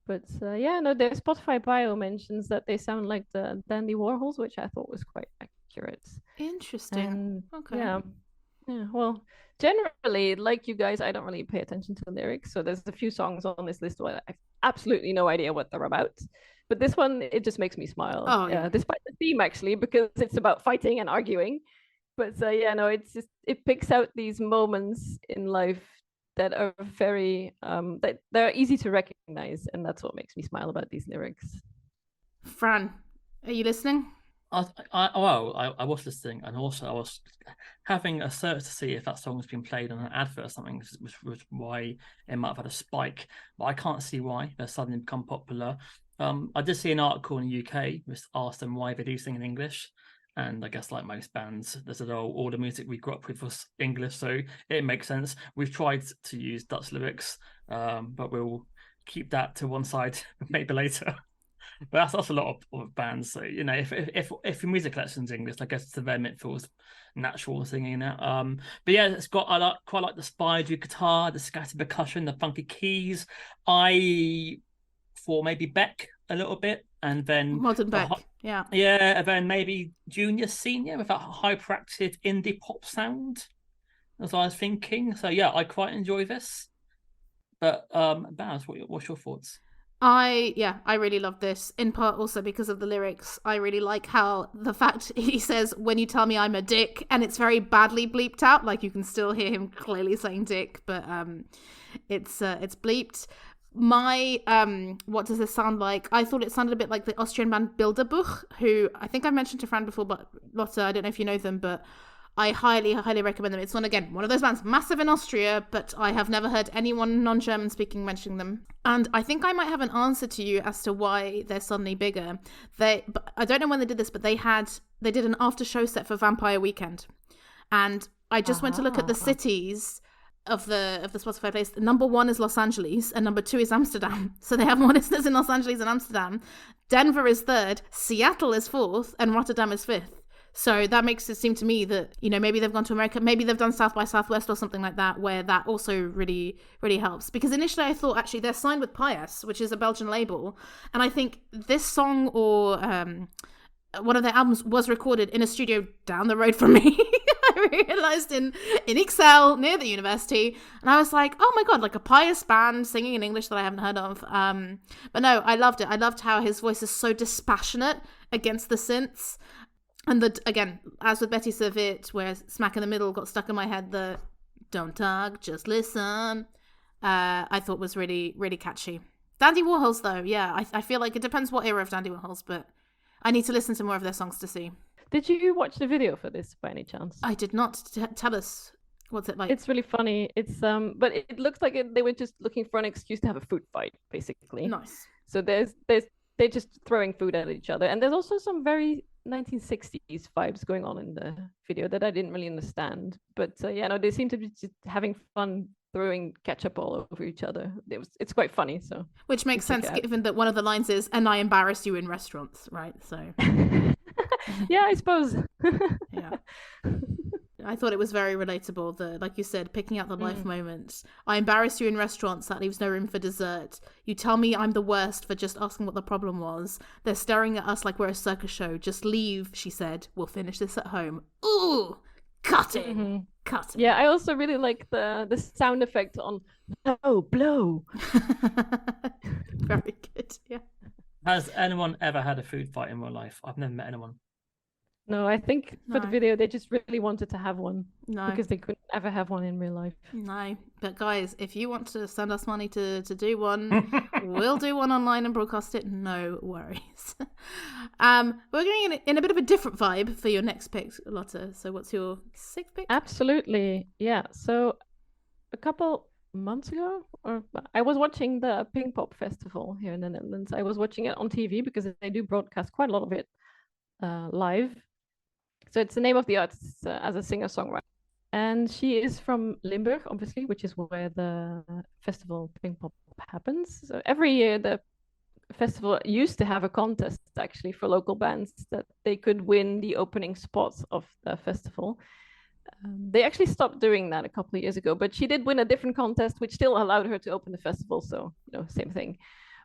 But their Spotify bio mentions that they sound like the Dandy Warhols, which I thought was quite accurate. Interesting. And, okay. Yeah. Well, generally, like you guys, I don't really pay attention to the lyrics. So there's a few songs on this list where I have absolutely no idea what they're about. But this one, it just makes me smile. Oh, yeah. Despite the theme, actually, because it's about fighting and arguing. But it's just, it picks out these moments in life that are very that they're easy to recognize, and that's what makes me smile about these lyrics. Fran, are you listening? I was listening, and also I was having a search to see if that song's been played on an advert or something, which was why it might have had a spike. But I can't see why they're suddenly become popular. I did see an article in the UK which asked them why they do sing in English. And I guess, like most bands, they said, all the music we grew up with was English, so it makes sense. We've tried to use Dutch lyrics, but we'll keep that to one side maybe later. But that's a lot of bands. So, if your music collection's English, I guess to them it feels natural singing it. But yeah, I quite like the spidery guitar, the scattered percussion, the funky keys. I thought maybe Beck a little bit, and then Modern Beck. Yeah, and then maybe Junior Senior with that hyperactive indie pop sound, as I was thinking. So yeah, I quite enjoy this. But Baz, what's your thoughts? I really love this, in part also because of the lyrics. I really like how the fact he says, "When you tell me I'm a dick," and it's very badly bleeped out, like you can still hear him clearly saying dick, but it's bleeped. My what does this sound like? I thought it sounded a bit like the Austrian band Bilderbuch, who I think I mentioned to Fran before, but Lotte, I don't know if you know them, but I highly recommend them. It's one of those bands massive in Austria, but I have never heard anyone non-German speaking mentioning them. And I think I might have an answer to you as to why they're suddenly bigger. But I don't know when they did this, but they did an after show set for Vampire Weekend, and I just went to look at the cities of the Spotify playlist. Number 1 is Los Angeles and number 2 is Amsterdam. So they have more listeners in Los Angeles and Amsterdam. Denver is 3rd, Seattle is 4th, and Rotterdam is 5th. So that makes it seem to me that, maybe they've gone to America, maybe they've done South by Southwest or something like that, where that also really, really helps. Because initially I thought, actually, they're signed with Pius, which is a Belgian label. And I think this song or one of their albums was recorded in a studio down the road from me. I realized in Excel near the university, and I was like, oh my god, like a Pious band singing in English that I haven't heard of. But no, I loved it. I loved how his voice is so dispassionate against the synths. And again, as with Betty Servit, where smack in the middle got stuck in my head, the don't talk, just listen, I thought was really, really catchy. Dandy Warhols, though, yeah, I feel like it depends what era of Dandy Warhols, but I need to listen to more of their songs to see. Did you watch the video for this by any chance? I did not. Tell us, what's it like? It's really funny. It's but it looks like they were just looking for an excuse to have a food fight, basically. Nice. So they're just throwing food at each other, and there's also some very 1960s vibes going on in the video that I didn't really understand. But they seem to be just having fun throwing ketchup all over each other. It's quite funny. So which makes sense given that one of the lines is, "And I embarrass you in restaurants," right? So. Yeah, I suppose. Yeah. I thought it was very relatable. Like you said, picking out the life moments. I embarrass you in restaurants. That leaves no room for dessert. You tell me I'm the worst for just asking what the problem was. They're staring at us like we're a circus show. Just leave, she said. We'll finish this at home. Ooh, cutting. Mm-hmm. Cutting. Yeah, I also really like the sound effect on blow. Very good. Yeah. Has anyone ever had a food fight in real life? I've never met anyone. No, I think for the No. video they just really wanted to have one No. because they couldn't ever have one in real life. No. But guys, if you want to send us money to do one, we'll do one online and broadcast it. No worries. We're going in a bit of a different vibe for your next pick, Lotte. So what's your sixth pick? Absolutely. Yeah. So a couple months ago, or I was watching the Pink Pop Festival here in the Netherlands. I was watching it on TV because they do broadcast quite a lot of it live. So it's the name of the artist as a singer-songwriter. And she is from Limburg, obviously, which is where the festival Pink Pop happens. So every year the festival used to have a contest actually for local bands that they could win the opening spots of the festival. They actually stopped doing that a couple of years ago, but she did win a different contest, which still allowed her to open the festival. So, same thing.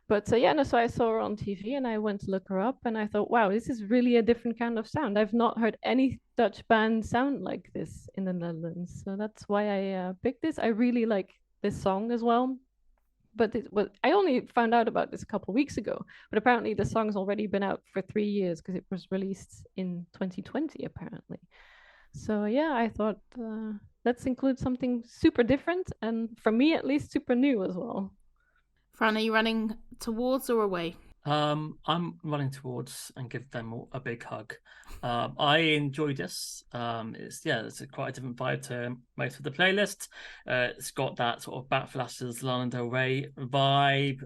But so I saw her on TV and I went to look her up and I thought, wow, this is really a different kind of sound. I've not heard any Dutch band sound like this in the Netherlands. So that's why I picked this. I really like this song as well. But I only found out about this a couple of weeks ago. But apparently the song's already been out for 3 years because it was released in 2020, apparently. So I thought let's include something super different and for me at least super new as well. Fran, are you running towards or away? I'm running towards and give them a big hug. I enjoyed this. It's quite a different vibe to most of the playlist. It's got that sort of Back Flashes, Lana Del Rey vibe,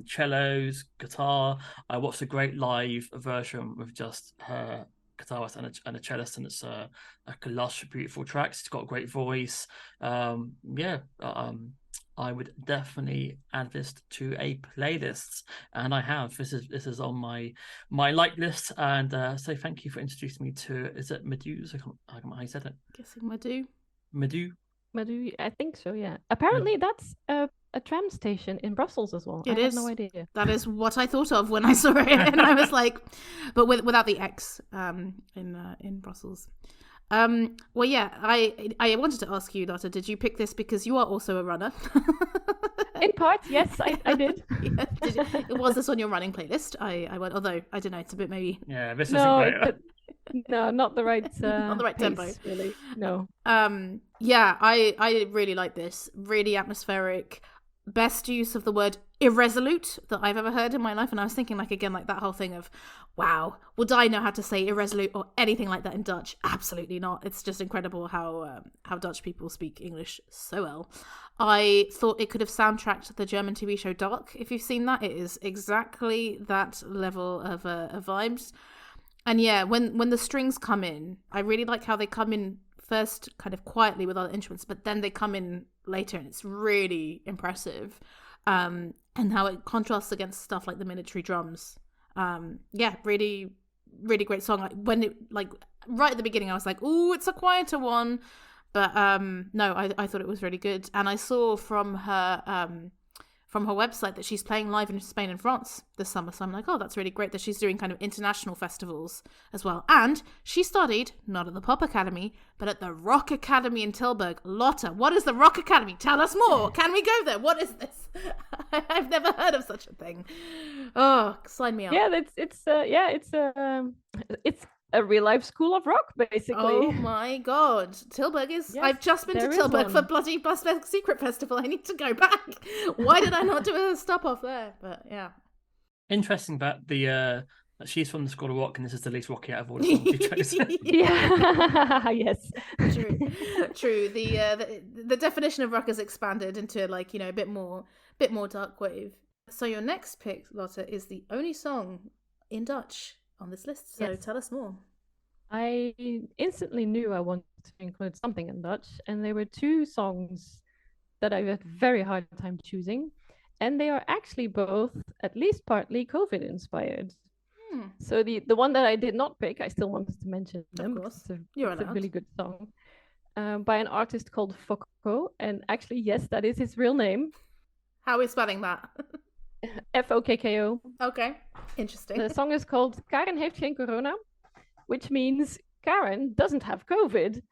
cellos, guitar. I watched a great live version with just her guitarist and a cellist, and it's a lush, beautiful track. It's got a great voice. I would definitely add this to a playlist, and I have. This is on my like list, and so thank you for introducing me to. Is it Medu's? I can't remember how you said it. Guessing Medu. Medu, I think so. Yeah. Apparently, that's a tram station in Brussels as well. I had no idea. That is what I thought of when I saw it, and I was like, but without the X in Brussels. I wanted to ask you, Lotte, did you pick this because you are also a runner? In part, yes, I did. Was this on your running playlist? I went, although I don't know, it's a bit maybe. Yeah, this isn't great. No, not the right. Not the right pace, tempo, really. No. I really like this. Really atmospheric. Best use of the word irresolute that I've ever heard in my life. And I was thinking, like that whole thing of, wow, would I know how to say irresolute or anything like that in Dutch? Absolutely not. It's just incredible how Dutch people speak English so well. I thought it could have soundtracked the German TV show Dark. If you've seen that, it is exactly that level of vibes. And when the strings come in, I really like how they come in first kind of quietly with other instruments, but then they come in later and it's really impressive. And how it contrasts against stuff like the military drums. Really, really great song. Right at the beginning, I was like, "Ooh, it's a quieter one," but no, I thought it was really good. And I saw from her website that she's playing live in Spain and France this summer. So I'm like, oh, that's really great that she's doing kind of international festivals as well. And she studied not at the Pop Academy, but at the Rock Academy in Tilburg. Lotte, what is the Rock Academy? Tell us more. Can we go there? What is this? I've never heard of such a thing. Oh, sign me up. Yeah, it's a real life school of rock, basically. Oh my god, Tilburg is. Yes, I've just been to Tilburg for bloody Best Secret Festival. I need to go back. Why did I not do a stop off there? But yeah, interesting that the she's from the School of Rock, and this is the least rocky out of all the songs you chose. Yeah, yes, true. The definition of rock has expanded into a bit more dark wave. So your next pick, Lotte, is the only song in Dutch on this list, so Tell us more. I instantly knew I wanted to include something in Dutch, and there were two songs that I had a very hard time choosing, and they are actually both at least partly COVID inspired. So the one that I did not pick, I still wanted to mention them. Of course, it's a really good song by an artist called Fokko, and actually, yes, that is his real name. How are we spelling that? Fokko. Okay, interesting. The song is called Karen heeft geen corona, which means Karen doesn't have COVID.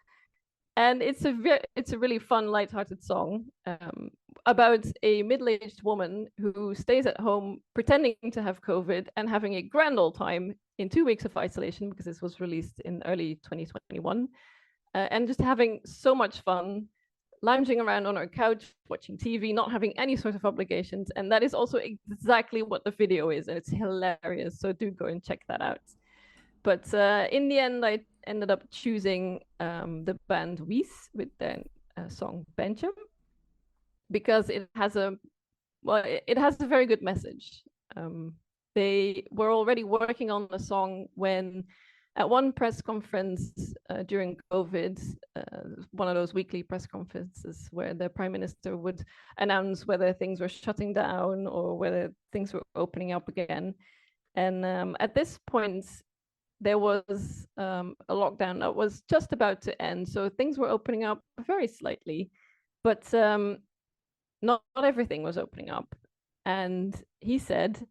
And it's a really fun, lighthearted song about a middle-aged woman who stays at home pretending to have COVID and having a grand old time in 2 weeks of isolation, because this was released in early 2021, and just having so much fun, lounging around on our couch, watching TV, not having any sort of obligations. And that is also exactly what the video is. And it's hilarious. So do go and check that out. But in the end, I ended up choosing the band Wies with their song Bencha, because it has a very good message. They were already working on the song when, at one press conference during COVID, one of those weekly press conferences where the Prime Minister would announce whether things were shutting down or whether things were opening up again. And at this point, there was a lockdown that was just about to end. So things were opening up very slightly, but not everything was opening up. And he said,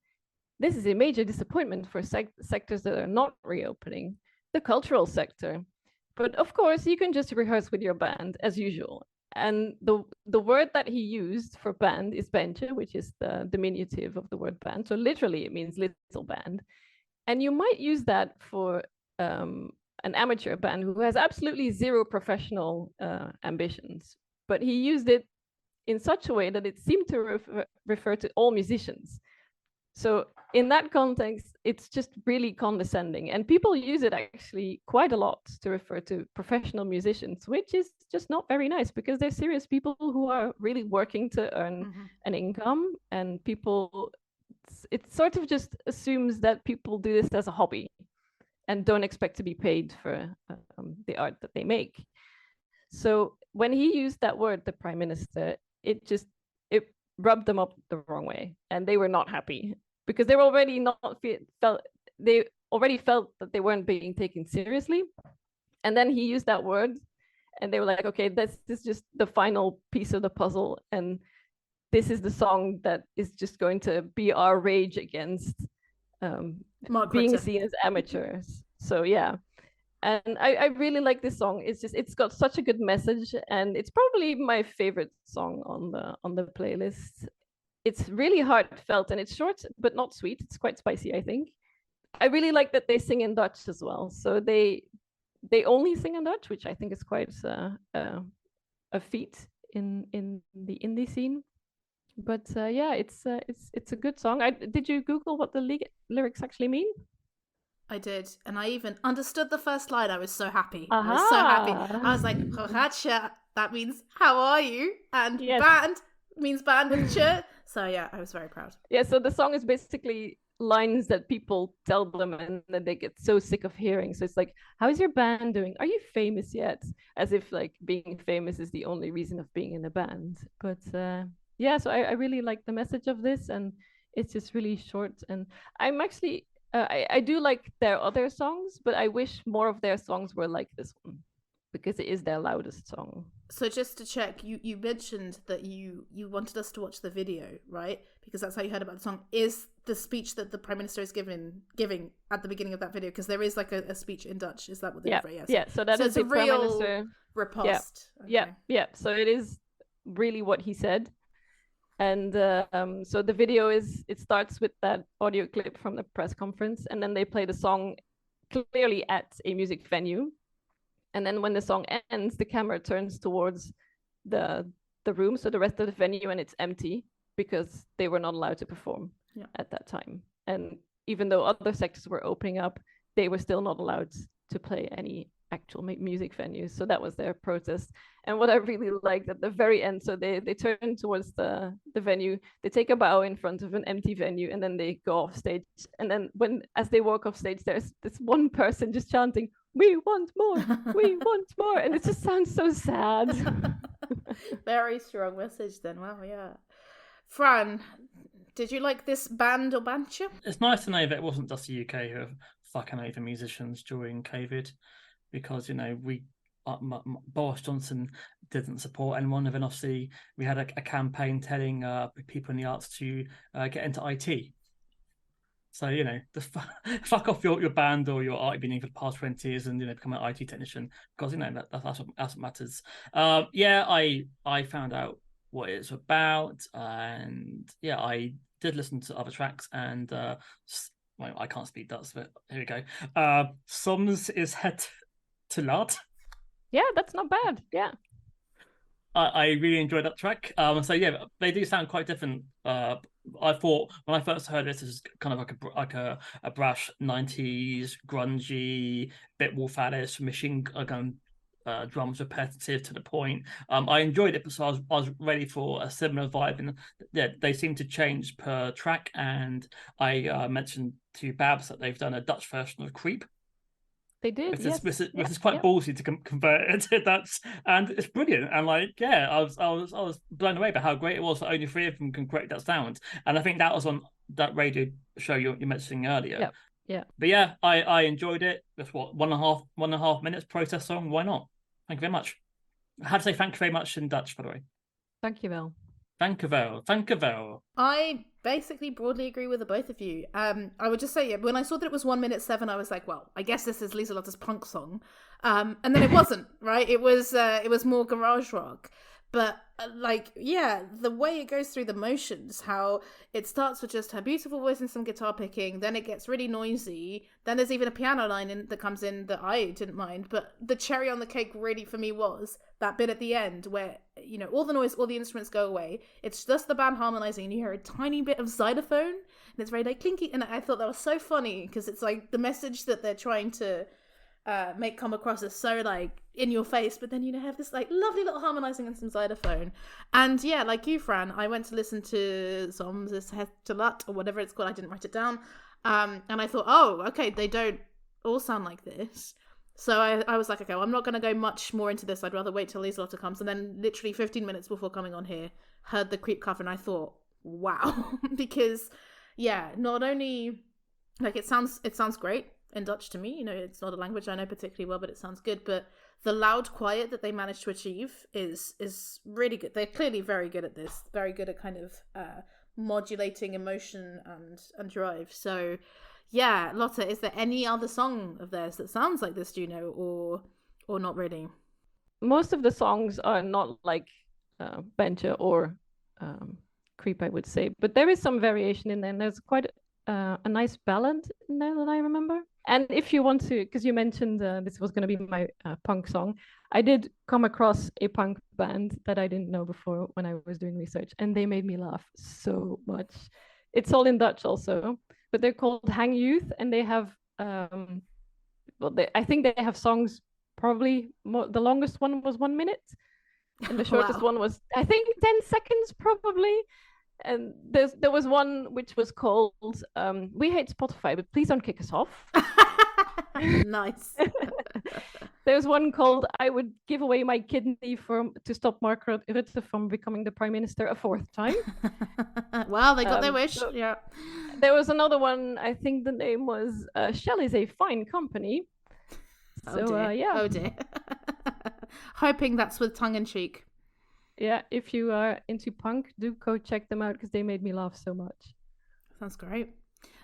this is a major disappointment for sectors that are not reopening, the cultural sector. But of course, you can just rehearse with your band as usual. And the word that he used for band is bencha, which is the diminutive of the word band. So literally, it means little band. And you might use that for an amateur band who has absolutely zero professional ambitions. But he used it in such a way that it seemed to refer to all musicians. So in that context, it's just really condescending. And people use it actually quite a lot to refer to professional musicians, which is just not very nice, because they're serious people who are really working to earn an income. And people, it sort of just assumes that people do this as a hobby and don't expect to be paid for the art that they make. So when he used that word, the Prime Minister, it rubbed them up the wrong way, and they were not happy, because they were already felt that they weren't being taken seriously. And then he used that word, and they were like, okay, this is just the final piece of the puzzle, and this is the song that is just going to be our rage against being seen as amateurs. So yeah. And I really like this song. It's got such a good message, and it's probably my favorite song on the playlist. It's really heartfelt, and it's short but not sweet. It's quite spicy, I think. I really like that they sing in Dutch as well. So they only sing in Dutch, which I think is quite a feat in the indie scene. But yeah, it's a good song. Did you Google what the lyrics actually mean? I did, and I even understood the first line. I was so happy. I was so happy. I was like, "Horacha," that means "how are you?" And yes. Band means band with ch. So yeah, I was very proud. Yeah, so the song is basically lines that people tell them, and then they get so sick of hearing. So it's like, "How's your band doing? Are you famous yet?" As if like being famous is the only reason of being in a band. But yeah, so I really like the message of this, and it's just really short. And I'm actually. I do like their other songs, but I wish more of their songs were like this one, because it is their loudest song. So just to check, you mentioned that you wanted us to watch the video, right? Because that's how you heard about the song. Is the speech that the Prime Minister is giving at the beginning of that video? Because there is like a speech in Dutch. Is that what they Yes. Yeah. So that is the Prime Minister riposte. Yeah. Okay. Yeah. So it is really what he said. And so the video it starts with that audio clip from the press conference, and then they play the song clearly at a music venue. And then when the song ends, the camera turns towards the room, so the rest of the venue, and it's empty because they were not allowed to perform at that time. And even though other sectors were opening up, they were still not allowed to play any actual music venues. So that was their protest. And what I really liked at the very end, so they turn towards the venue, they take a bow in front of an empty venue, and then they go off stage. And then as they walk off stage, there's this one person just chanting, "We want more, we want more." And it just sounds so sad. Very strong message then. Wow, yeah. Fran, did you like this band or bancha? It's nice to know that it wasn't just the UK who are fucking over musicians during COVID. Because, Boris Johnson didn't support anyone, and then obviously we had a campaign telling people in the arts to get into IT. So, fuck off your band or your art you've been in for the past 20 years and, become an IT technician, because, that's what matters. I found out what it's about, and I did listen to other tracks, and Well, I can't speak Dutch, but here we go. Soms is het te laat. Yeah, that's not bad. Yeah. I really enjoyed that track. So yeah, they do sound quite different. I thought when I first heard this was kind of like a brash 90s grungy, bit Wolf Alice machine gun drums, repetitive to the point. I enjoyed it, so I was ready for a similar vibe, and yeah, they seem to change per track. And I mentioned to Babs that they've done a Dutch version of Creep. They did, which is quite ballsy to convert it to Dutch, and it's brilliant. And like, yeah, I was blown away by how great it was that only 3 of them can create that sound. And I think that was on that radio show you're mentioning earlier. Yeah. But yeah, I enjoyed it. That's what 1.5 minutes protest song. Why not? Thank you very much. I had to say thank you very much in Dutch, by the way. Thank you, Val. Thank you, Val. Thank you, Val. I basically broadly agree with the both of you. I would just say, when I saw that it was 1:07, I was like, well, I guess this is Lieselotte's punk song. And then it wasn't, right? It was more garage rock. But the way it goes through the motions, how it starts with just her beautiful voice and some guitar picking, then it gets really noisy, then there's even a piano line that comes in that I didn't mind, but the cherry on the cake really for me was that bit at the end where, all the noise, all the instruments go away, it's just the band harmonizing and you hear a tiny bit of xylophone and it's very like clinky, and I thought that was so funny because it's like the message that they're trying to make come across as so like in your face, but then have this like lovely little harmonizing and some xylophone. And yeah, like you, Fran, I went to listen to Soms is het te laat or whatever it's called. I didn't write it down, and I thought, oh, okay, they don't all sound like this. So I was like, okay, well, I'm not going to go much more into this. I'd rather wait till Lieselotte comes. And then literally 15 minutes before coming on here, heard the Creep cover and I thought, wow, because yeah, not only like it sounds great in Dutch to me, it's not a language I know particularly well, but it sounds good. But the loud quiet that they managed to achieve is really good. They're clearly very good at this, very good at kind of modulating emotion and drive. So yeah, Lotte, is there any other song of theirs that sounds like this, do you know, or not really? Most of the songs are not like Benja or Creep, I would say, but there is some variation in there, and there's quite a nice ballad in there that I remember. And if you want to, because you mentioned this was going to be my punk song, I did come across a punk band that I didn't know before when I was doing research, and they made me laugh so much. It's all in Dutch also, but they're called Hang Youth, and they have, I think they have songs, probably the longest one was 1 minute, and the shortest one was, I think, 10 seconds probably. And there was one which was called We Hate Spotify, but please don't kick us off. Nice. There's one called I Would Give Away My Kidney to stop Mark Rutte from becoming the Prime Minister a 4th time. Well, they got their wish. So yeah. There was another one, I think the name was Shell is a Fine Company. Oh dear. Hoping that's with tongue in cheek. Yeah, if you are into punk, do go check them out because they made me laugh so much. Sounds great.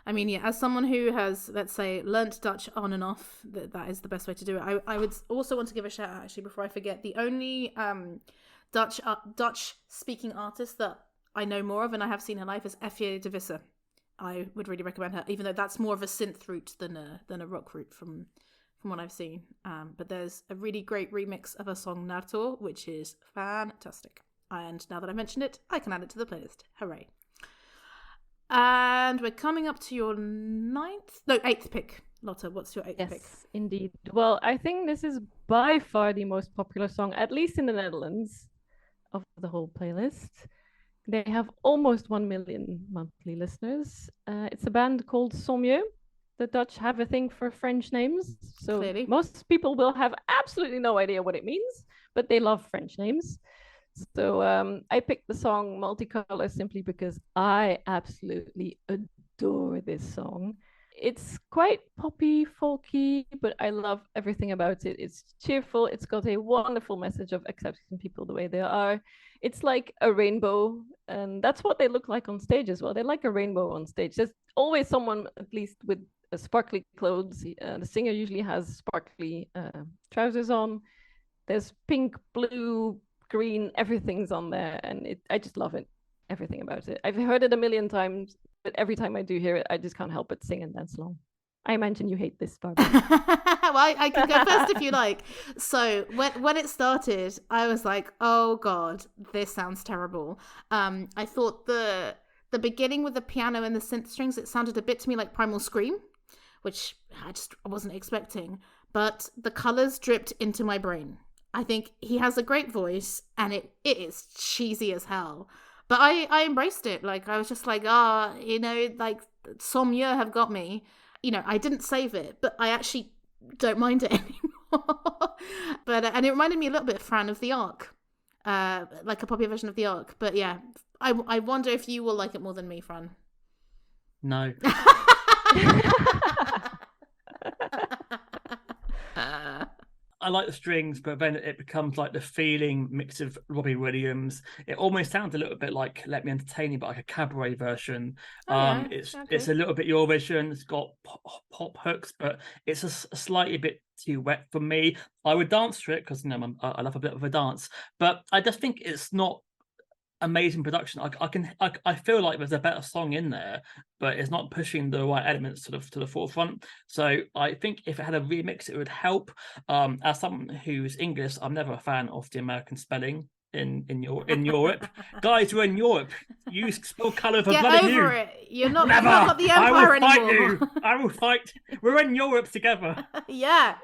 I mean, yeah, as someone who has, let's say, learnt Dutch on and off, that is the best way to do it. I would also want to give a shout out, actually, before I forget. The only Dutch-speaking artist that I know more of and I have seen her live is S7E3 de Visser. I would really recommend her, even though that's more of a synth route than a rock route from what I've seen. But there's a really great remix of a song, Nartor, which is fantastic. And now that I mentioned it, I can add it to the playlist. Hooray. And we're coming up to your 8th pick. Lotte, what's your 8th pick? Yes, indeed. Well, I think this is by far the most popular song, at least in the Netherlands, of the whole playlist. They have almost 1 million monthly listeners. It's a band called Sommieu. The Dutch have a thing for French names, so clearly most people will have absolutely no idea what it means, but they love French names. So I picked the song Multicolor simply because I absolutely adore this song. It's quite poppy, folky, but I love everything about it. It's cheerful. It's got a wonderful message of accepting people the way they are. It's like a rainbow, and that's what they look like on stage as well. They're like a rainbow on stage. There's always someone, at least with sparkly clothes. The singer usually has sparkly trousers on. There's pink, blue, green, everything's on there, and I just love it. Everything about it. I've heard it a million times. every time I do hear it, I just can't help but sing and dance along. I imagine you hate this, Barbara. Well, I can go first if you like. So when it started, I was like, oh God, this sounds terrible. I thought the beginning with the piano and the synth strings, it sounded a bit to me like Primal Scream, which I wasn't expecting. But the colours dripped into my brain. I think he has a great voice, and it is cheesy as hell. But I embraced it. Like, I was just like, like, Som Yeo have got me. I didn't save it, but I actually don't mind it anymore. And it reminded me a little bit, Fran, of The Ark. Like a popular version of The Ark. But yeah, I wonder if you will like it more than me, Fran. No. I like the strings, but then it becomes like the feeling mix of Robbie Williams. It almost sounds a little bit like Let Me Entertain You, but like a cabaret version. It's a little bit Eurovision. It's got pop hooks, but it's a slightly bit too wet for me. I would dance to it because I love a bit of a dance, but I just think it's not amazing production. I feel like there's a better song in there, but it's not pushing the right elements to the forefront. So I think if it had a remix, it would help. As someone who's English, I'm never a fan of the American spelling in Europe. Guys, we're in Europe. You spell colour for Get bloody over you. it. You've not got the I empire will fight anymore. you. I will fight. We're in Europe together. Yeah.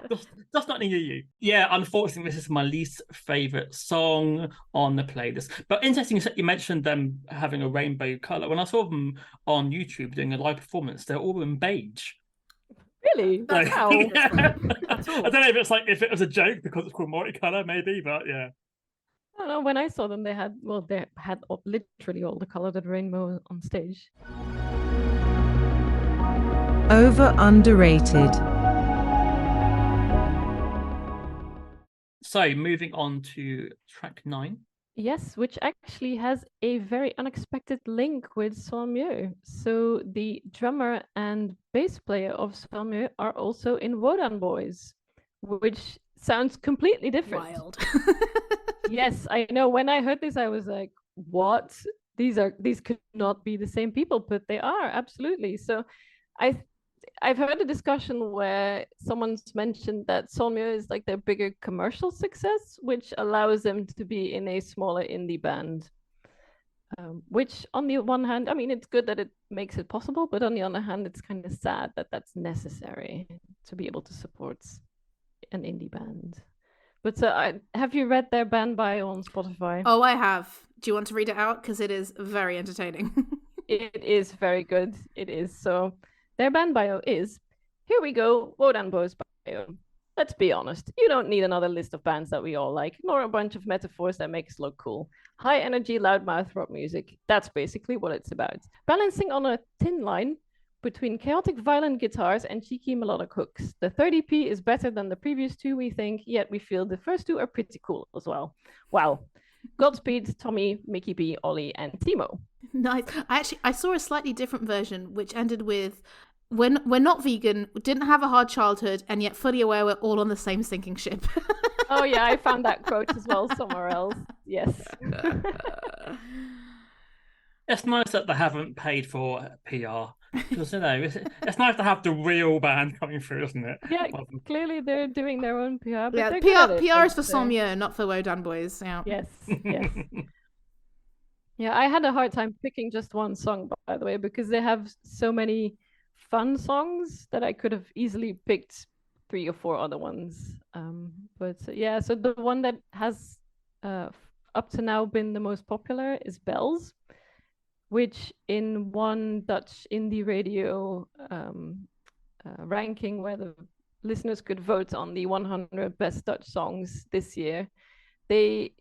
Just not near you. Yeah, unfortunately, this is my least favourite song on the playlist. But interesting, you mentioned them having a rainbow colour. When I saw them on YouTube doing a live performance, they're all in beige. Really? That's Wow. Yeah. That's all. I don't know if it was a joke because it's called multicolour, maybe, but yeah. I don't know. When I saw them, they had literally all the colored rainbow on stage. Over underrated. So moving on to track 9. Yes, which actually has a very unexpected link with Som Yeo. So the drummer and bass player of Som Yeo are also in Wodan Boys, which sounds completely different. Wild. Yes, I know. When I heard this, I was like, what? These could not be the same people, but they are, absolutely. So I've heard a discussion where someone's mentioned that Som Yeo is like their bigger commercial success, which allows them to be in a smaller indie band. Which on the one hand, I mean, it's good that it makes it possible, but on the other hand, it's kind of sad that that's necessary to be able to support an indie band. But have you read their band bio on Spotify? Oh, I have. Do you want to read it out? Because it is very entertaining. It is very good. It is. So their band bio is, here we go, Wodan Boys bio. Let's be honest, you don't need another list of bands that we all like, nor a bunch of metaphors that make us look cool. High energy, loudmouth rock music. That's basically what it's about. Balancing on a thin line between chaotic violent guitars and cheeky melodic hooks. The 30p is better than the previous two, we think, yet we feel the first two are pretty cool as well. Wow. Godspeed, Tommy, Mickey B, Ollie, and Timo. Nice. I saw a slightly different version, which ended with, we're not vegan, didn't have a hard childhood, and yet fully aware we're all on the same sinking ship. Oh yeah, I found that quote as well somewhere else. Yes. It's nice that they haven't paid for PR. Because, it's nice to have the real band coming through, isn't it? Yeah, clearly they're doing their own PR. But yeah, PR is for Som Yeo, not for Wodan Boys. Yeah. Yes, yes. Yeah, I had a hard time picking just one song, by the way, because they have so many fun songs that I could have easily picked 3 or 4 other ones. But yeah, so the one that has up to now been the most popular is Bells, which in one Dutch indie radio ranking where the listeners could vote on the 100 best Dutch songs this year, they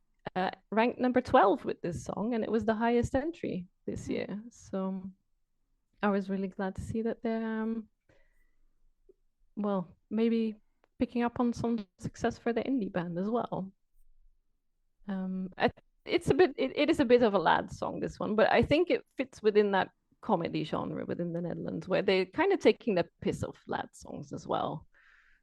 ranked number 12 with this song, and it was the highest entry this year. So I was really glad to see that they're, maybe picking up on some success for the indie band as well. It is a bit of a lad song, this one, but I think it fits within that comedy genre within the Netherlands, where they're kind of taking the piss of lad songs as well.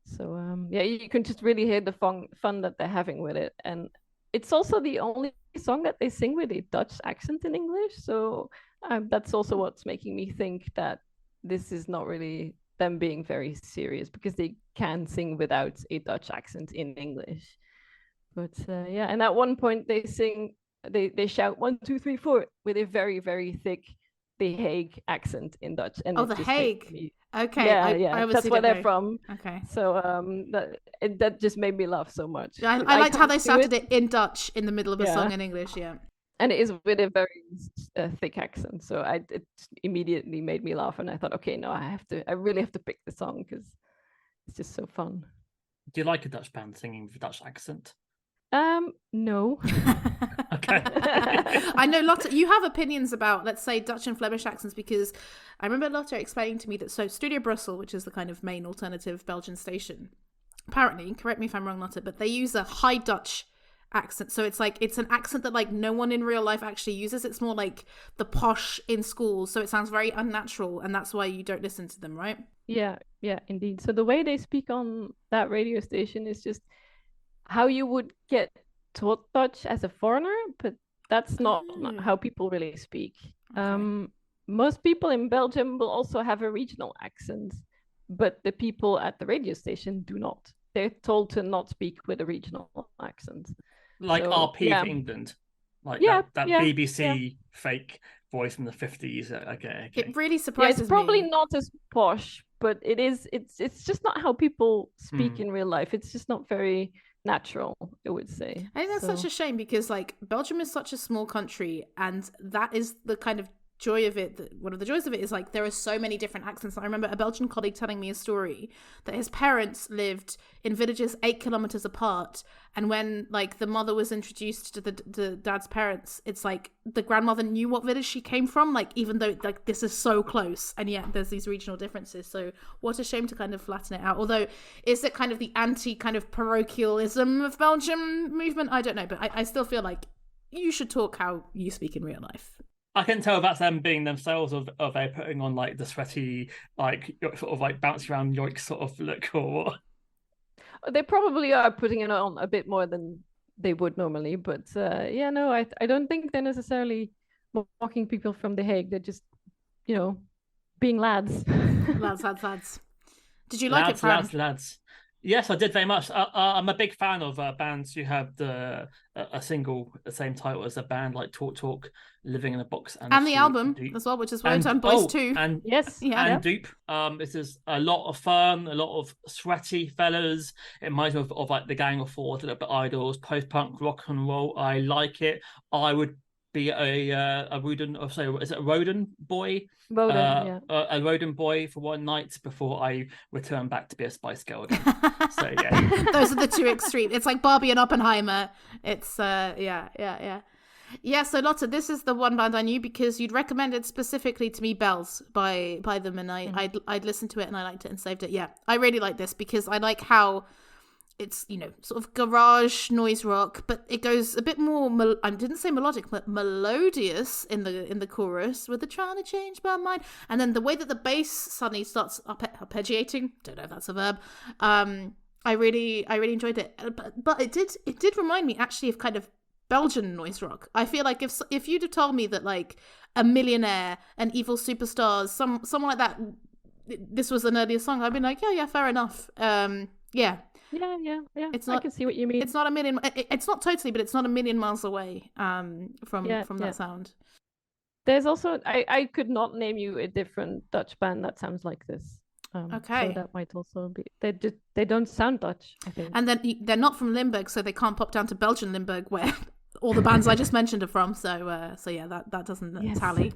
So yeah, you can just really hear the fun that they're having with it. And it's also the only song that they sing with a Dutch accent in English. So That's also what's making me think that this is not really them being very serious, because they can sing without a Dutch accent in English. But yeah, and at one point they shout 1, 2, 3, 4 with a very, very thick The Hague accent in Dutch. And The Hague. Okay, yeah, that's where they're from. Okay, so that just made me laugh so much. I liked how they started it in Dutch in the middle of a song in English. Yeah, and it is with a very thick accent, so it immediately made me laugh, and I thought, okay, no, I really have to pick the song because it's just so fun. Do you like a Dutch band singing with a Dutch accent? No. Okay. I know Lotte, you have opinions about, let's say, Dutch and Flemish accents, because I remember Lotte explaining to me that Studio Brussels, which is the kind of main alternative Belgian station, apparently, correct me if I'm wrong, Lotte, but they use a High Dutch accent. So it's an accent that like no one in real life actually uses. It's more like the posh in schools, so it sounds very unnatural, and that's why you don't listen to them, right? Yeah, indeed. So the way they speak on that radio station is just how you would get taught Dutch as a foreigner, but that's not how people really speak. Okay. Most people in Belgium will also have a regional accent, but the people at the radio station do not. They're told to not speak with a regional accent. Like RP for England. Like that BBC fake voice from the 50s. Okay. It really surprises me. It's probably not as posh, but it's just not how people speak in real life. It's just not very natural, I would say. I think that's such a shame, because like Belgium is such a small country, and that is the kind of joy of it. One of the joys of it is like there are so many different accents. I remember a Belgian colleague telling me a story that his parents lived in villages 8 kilometers apart, and when like the mother was introduced to the dad's parents, it's like the grandmother knew what village she came from, like even though like this is so close, and yet there's these regional differences. So what a shame to kind of flatten it out. Although, is it kind of the anti kind of parochialism of Belgium movement? I don't know, but I still feel like you should talk how you speak in real life. I can tell that's them being themselves, of they putting on like the sweaty, like sort of like bounce around yoik sort of look, or what. They probably are putting it on a bit more than they would normally, but I don't think they're necessarily mocking people from The Hague. They're just, being lads. lads. Did you like it, Fran? Lads. Yes, I did very much. I'm a big fan of bands who have a single, the same title as a band, like Talk, Living in a Box, and the album as well, which is Road and Boys too. And yes, and Dupe. This is a lot of fun, a lot of sweaty fellas. It reminds me of like the Gang of Four, a little bit Idols, post-punk rock and roll. I like it. I would be a Roden, or sorry, is it a Roden boy? A Roden boy for one night before I return back to be a Spice Girl again. So yeah, those are the two extremes. It's like Barbie and Oppenheimer. It's yeah. So Lotte, this is the one band I knew because you'd recommended specifically to me Bells by them, and I'd listened to it and I liked it and saved it. Yeah, I really like this because I like how it's, sort of garage noise rock, but it goes a bit more, I didn't say melodic, but melodious in the chorus with the trying to change my mind. And then the way that the bass suddenly starts arpeggiating, don't know if that's a verb, I really enjoyed it. But it did remind me actually of kind of Belgian noise rock. I feel like if you'd have told me that like A Millionaire and Evil Superstars, someone like that, this was an earlier song, I'd be like, yeah, fair enough. Yeah. Yeah. I can see what you mean. It's not a million. It's not totally, but it's not a million miles away from that sound. There's also I could not name you a different Dutch band that sounds like this. Okay, so that might also be. They don't sound Dutch, I think. And then they're not from Limburg, so they can't pop down to Belgian Limburg, where all the bands I just mentioned are from. So yeah, that doesn't tally.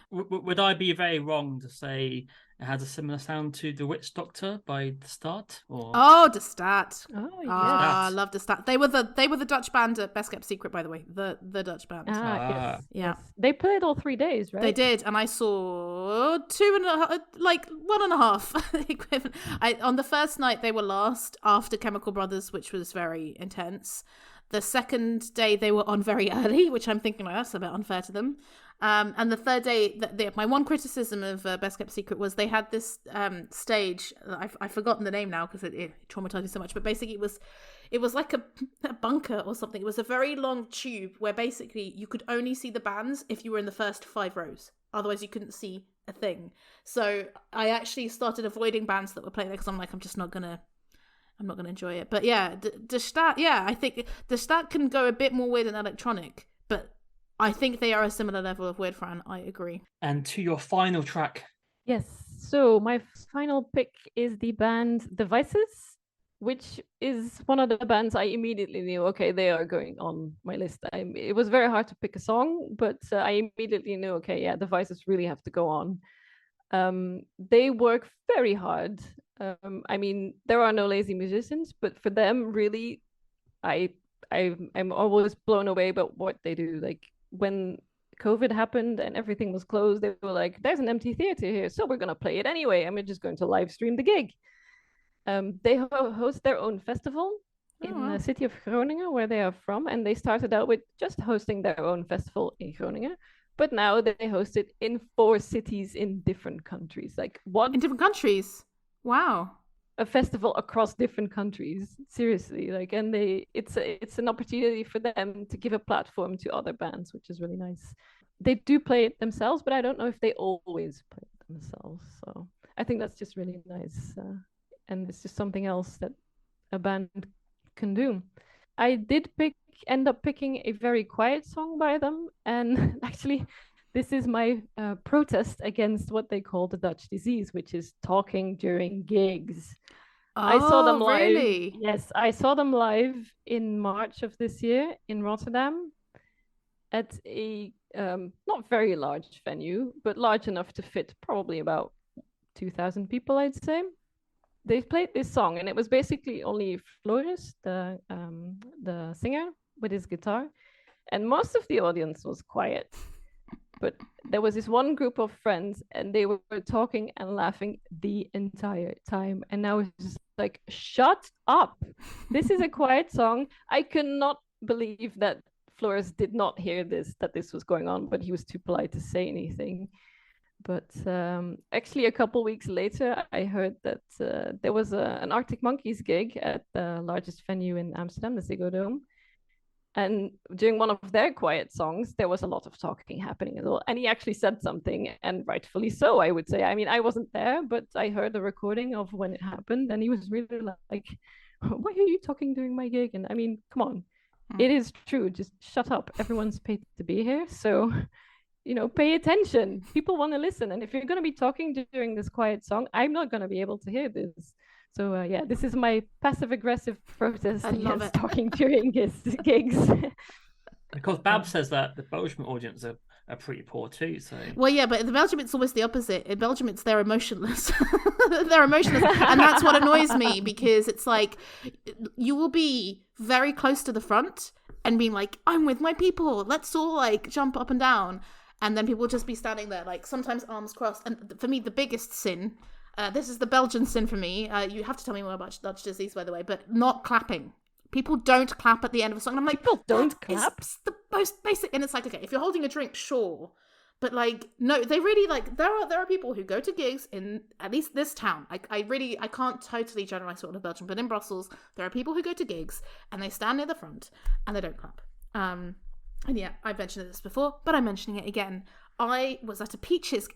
Would I be very wrong to say it has a similar sound to The Witch Doctor by The Start? Or... Oh, The Start. Oh, yes. I love The Start. They were the Dutch band at Best Kept Secret, by the way. The Dutch band. Yes. Yeah. Yes. They played all 3 days, right? They did, and I saw 1.5 equivalent. On the first night, they were last after Chemical Brothers, which was very intense. The second day, they were on very early, which I'm thinking, that's a bit unfair to them. And the third day, my one criticism of Best Kept Secret was they had this stage. I've forgotten the name now because it traumatized me so much. But basically, it was like a bunker or something. It was a very long tube where basically you could only see the bands if you were in the first 5 rows. Otherwise, you couldn't see a thing. So I actually started avoiding bands that were playing there because I'm like, I'm not gonna enjoy it. But yeah, the Stadt, I think the Stadt can go a bit more weird than electronic, but I think they are a similar level of weird, Fran. I agree. And to your final track. Yes. So my final pick is the band The Vices, which is one of the bands I immediately knew, okay, they are going on my list. It was very hard to pick a song, but I immediately knew, okay, yeah, The Vices really have to go on. They work very hard. I mean, there are no lazy musicians, but for them, really, I'm always blown away by what they do. Like when COVID happened and everything was closed, they were like, "There's an empty theater here, so we're gonna play it anyway, and we're just going to live stream the gig." They host their own festival in the city of Groningen, where they are from, and they started out with just hosting their own festival in Groningen. But now they host it in 4 cities in different countries. Like in different countries. Wow. A festival across different countries. Seriously, like, and it's an opportunity for them to give a platform to other bands, which is really nice. They do play it themselves, but I don't know if they always play it themselves. So I think that's just really nice. And it's just something else that a band can do. I did end up picking a very quiet song by them, and actually this is my protest against what they call the Dutch disease, which is talking during gigs. I saw them live. Really? Yes, I saw them live in March of this year in Rotterdam at a not very large venue, but large enough to fit probably about 2,000 people, I'd say. They played this song, and it was basically only Floris, the singer, with his guitar, and most of the audience was quiet. But there was this one group of friends, and they were talking and laughing the entire time. And I was just like, shut up. This is a quiet song. I cannot believe that Floris did not hear that this was going on, but he was too polite to say anything. But actually, a couple weeks later, I heard that there was an Arctic Monkeys gig at the largest venue in Amsterdam, the Ziggo Dome. And during one of their quiet songs, there was a lot of talking happening as well. And he actually said something, and rightfully so, I would say. I mean, I wasn't there, but I heard the recording of when it happened, and he was really like, why are you talking during my gig? And I mean, come on. It is true. Just shut up. Everyone's paid to be here. So, pay attention. People want to listen. And if you're going to be talking during this quiet song, I'm not going to be able to hear this. So this is my passive-aggressive protest against talking during gigs. Because Bab says that the Belgian audience are pretty poor too. So well, yeah, but in Belgium it's almost the opposite. In Belgium they're emotionless. They're emotionless, and that's what annoys me, because it's like you will be very close to the front and being like, "I'm with my people. Let's all like jump up and down," and then people will just be standing there, like sometimes arms crossed. And for me, the biggest sin. This is the Belgian sin for me. You have to tell me more about Dutch disease, by the way, but not clapping. People don't clap at the end of a song. And I'm like, people don't clap? It's the most basic. And it's like, okay, if you're holding a drink, sure. But like, no, they really like, there are people who go to gigs in at least this town. I can't totally generalize sort of Belgium, but in Brussels, there are people who go to gigs and they stand near the front and they don't clap. And yeah, I've mentioned this before, but I'm mentioning it again. I was at a Peaches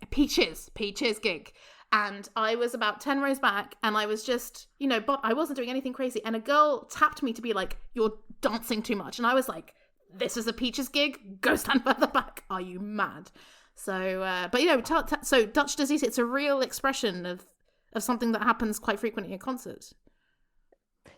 gig. And I was about 10 rows back, and I was just, but I wasn't doing anything crazy. And a girl tapped me to be like, "You're dancing too much." And I was like, "This is a Peaches gig. Go stand further back. Are you mad?" So, but so Dutch disease, it's a real expression of something that happens quite frequently at concerts.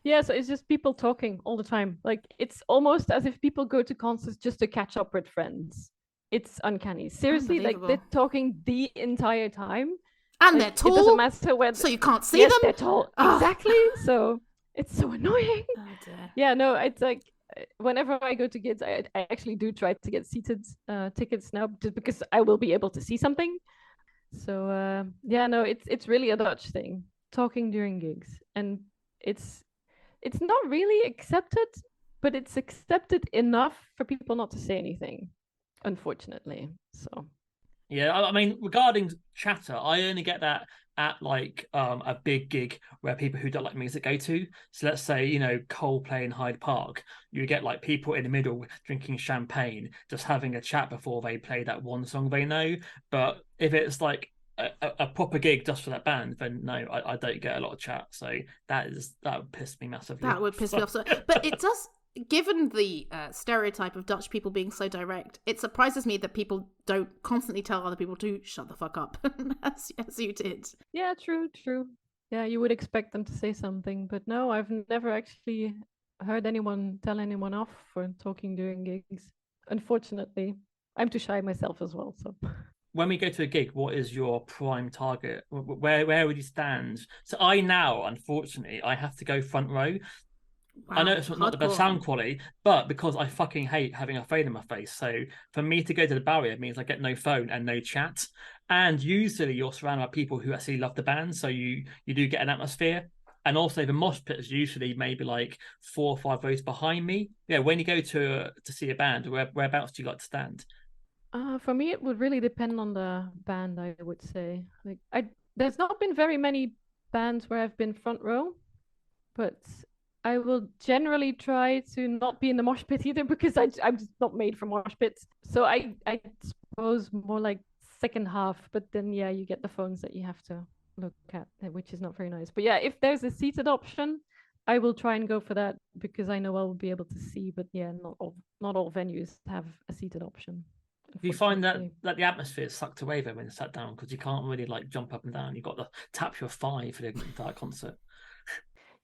Yeah, so it's just people talking all the time. Like, it's almost as if people go to concerts just to catch up with friends. It's uncanny. Seriously, like they're talking the entire time. And they're tall, it doesn't matter whether, so you can't see them. They're tall. Exactly. So it's so annoying. Oh, dear. Yeah, no, it's like whenever I go to gigs, I actually do try to get seated tickets now, just because I will be able to see something. So it's really a Dutch thing, talking during gigs, and it's not really accepted, but it's accepted enough for people not to say anything, unfortunately. So. Yeah, I mean, regarding chatter, I only get that at like a big gig where people who don't like music go to. So let's say, you know, Coldplay in Hyde Park, you get like people in the middle drinking champagne, just having a chat before they play that one song they know. But if it's like a proper gig just for that band, then no, I don't get a lot of chat. So that would piss me massively That would piss me off. But it does, given the stereotype of Dutch people being so direct, it surprises me that people don't constantly tell other people to shut the fuck up, as you did. Yeah, true. Yeah, you would expect them to say something, but no, I've never actually heard anyone tell anyone off for talking during gigs. Unfortunately, I'm too shy myself as well, so... When we go to a gig, what is your prime target? Where would you stand? So unfortunately, I have to go front row. Wow, I know it's not the best sound quality, but because I fucking hate having a phone in my face. So for me to go to the barrier means I get no phone and no chat. And usually you're surrounded by people who actually love the band. So you do get an atmosphere. And also the mosh pit is usually maybe like 4 or 5 rows behind me. Yeah, when you go to see a band, whereabouts do you like to stand? For me, it would really depend on the band, I would say. Like, there's not been very many bands where I've been front row, but I will generally try to not be in the mosh pit either, because I'm just not made for mosh pits. So I suppose more like second half, but then yeah, you get the phones that you have to look at, which is not very nice. But yeah, if there's a seated option, I will try and go for that, because I know I will be able to see. But yeah, not all venues have a seated option. Do you find that the atmosphere is sucked away though when you're sat down, because you can't really like jump up and down? You've got to tap your thigh for the entire concert.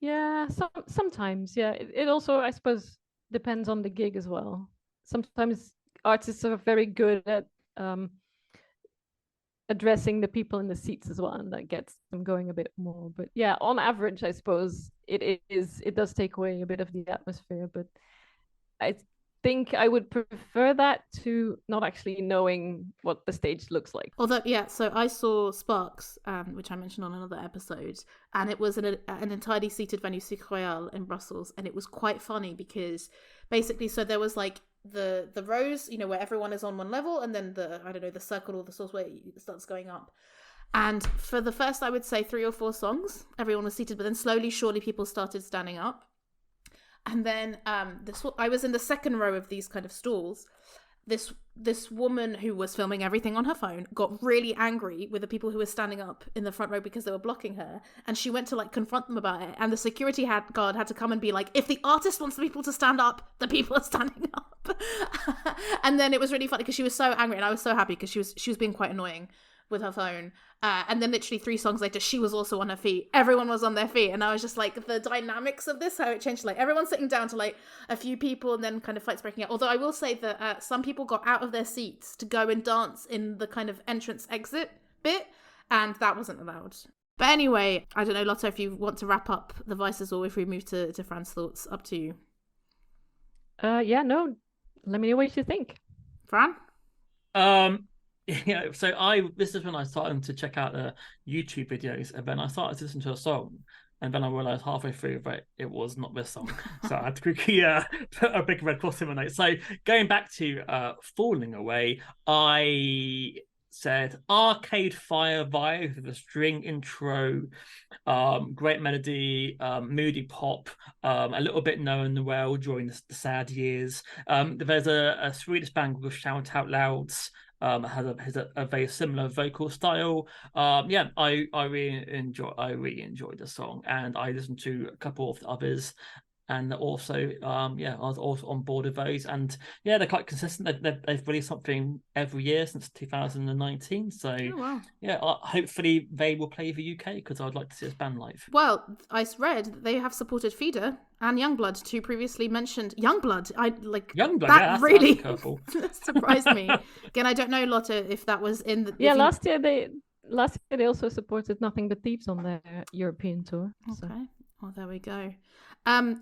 Yeah, sometimes, yeah. It also, I suppose, depends on the gig as well. Sometimes artists are very good at addressing the people in the seats as well, and that gets them going a bit more. But yeah, on average, I suppose it does take away a bit of the atmosphere. But I think I would prefer that to not actually knowing what the stage looks like. Although, yeah, so I saw Sparks, which I mentioned on another episode, and it was an entirely seated venue, Sucre Royal in Brussels, and it was quite funny because basically, so there was like the rows, you know, where everyone is on one level, and then the circle or the source where it starts going up. And for the first, I would say 3 or 4 songs, everyone was seated, but then slowly, surely, people started standing up. And then I was in the second row of these kind of stalls. This woman who was filming everything on her phone got really angry with the people who were standing up in the front row because they were blocking her. And she went to like confront them about it. And the security guard had to come and be like, if the artist wants the people to stand up, the people are standing up. And then it was really funny because she was so angry, and I was so happy because she was being quite annoying with her phone. And then literally 3 songs later, she was also on her feet. Everyone was on their feet. And I was just like, the dynamics of this, how it changed. Like everyone sitting down to like a few people, and then kind of fights breaking out. Although I will say that some people got out of their seats to go and dance in the kind of entrance exit bit. And that wasn't allowed. But anyway, I don't know, Lotte, if you want to wrap up the Vices or if we move to Fran's thoughts, up to you. Yeah, no. Let me know what you think. Fran? Yeah, so this is when I started to check out the YouTube videos, and then I started to listen to a song, and then I realized halfway through that it was not this song. So I had to quickly put a big red cross in my notes. So going back to Falling Away, I said Arcade Fire vibe with a string intro, great melody, moody pop, a little bit known well during the sad years. There's a Swedish band called Shout Out Louds. Has a very similar vocal style. Yeah, I really enjoyed the song, and I listened to a couple of the others, and also I was also on board with those, and yeah, they're quite consistent. They've released something every year since 2019. So yeah, hopefully they will play the UK, because I'd like to see this band live. Well, I read that they have supported Feeder and Youngblood, two previously mentioned. Youngblood, Youngblood, that really that's surprised me. Again, I don't know, Lotte, if that was in the last year they also supported Nothing But Thieves on their European tour. Okay, so. Well, there we go.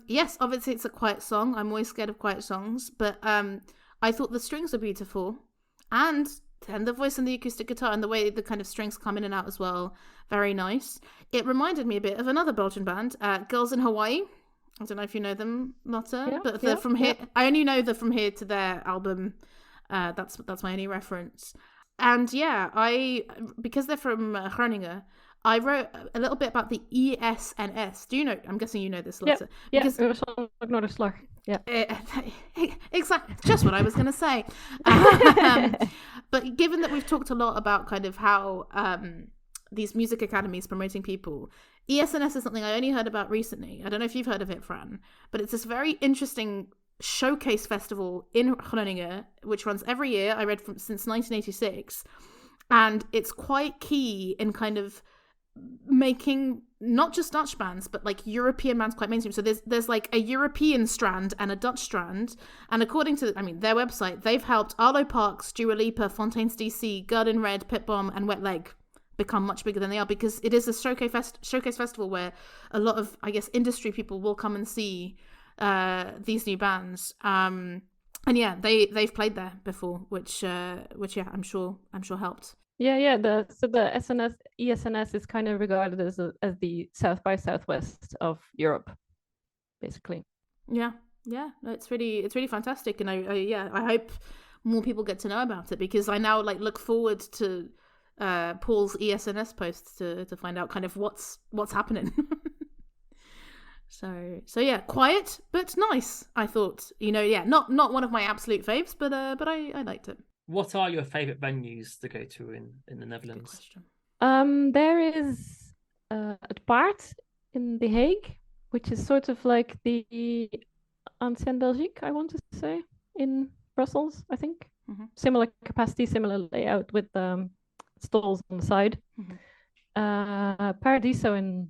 Yes, obviously it's a quiet song. I'm always scared of quiet songs, but I thought the strings were beautiful, and the voice and the acoustic guitar and the way the kind of strings come in and out as well, very nice. It reminded me a bit of another Belgian band, Girls in Hawaii. I don't know if you know them, Lotte, but they're from here. I only know the From Here to There album. That's my only reference. And yeah, because they're from Groningen, I wrote a little bit about the ESNS. Do you know? I'm guessing you know this, Lotte. Yeah, Noorderslag. Yeah. Exactly. Just what I was going to say. But given that we've talked a lot about kind of how these music academies promoting people, ESNS is something I only heard about recently. I don't know if you've heard of it, Fran, but it's this very interesting showcase festival in Groningen, which runs every year. I read since 1986. And it's quite key in kind of making not just Dutch bands, but like European bands quite mainstream. So there's like a European strand and a Dutch strand. And according to, their website, they've helped Arlo Parks, Dua Lipa, Fontaines DC, Garden Red, Pit Bomb, and Wet Leg become much bigger than they are, because it is a showcase festival where a lot of, I guess, industry people will come and see these new bands. And yeah, they've played there before, which yeah, I'm sure helped. Yeah. The ESNS is kind of regarded as the South by Southwest of Europe, basically. Yeah. No, it's really fantastic, and I hope more people get to know about it, because I now look forward to Paul's ESNS posts to find out kind of what's happening. So yeah, quiet but nice, I thought. Not one of my absolute faves, but I liked it. What are your favourite venues to go to in the Netherlands? Good question. There is Het Paard in The Hague, which is sort of like the Ancienne Belgique, I want to say, in Brussels, I think. Mm-hmm. Similar capacity, similar layout with stalls on the side. Mm-hmm. Paradiso in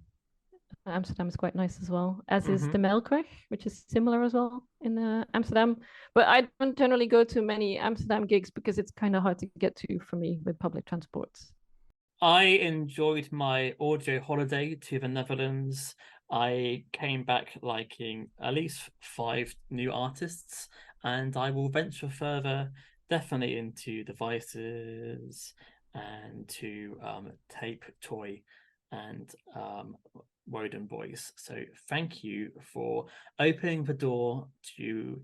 Amsterdam is quite nice as well, as is the Melkweg, which is similar as well in Amsterdam. But I don't generally go to many Amsterdam gigs because it's kind of hard to get to for me with public transports. I enjoyed my audio holiday to the Netherlands. I came back liking at least 5 new artists, and I will venture further, definitely into Devices and to Tape Toy and Woden Boys. So thank you for opening the door to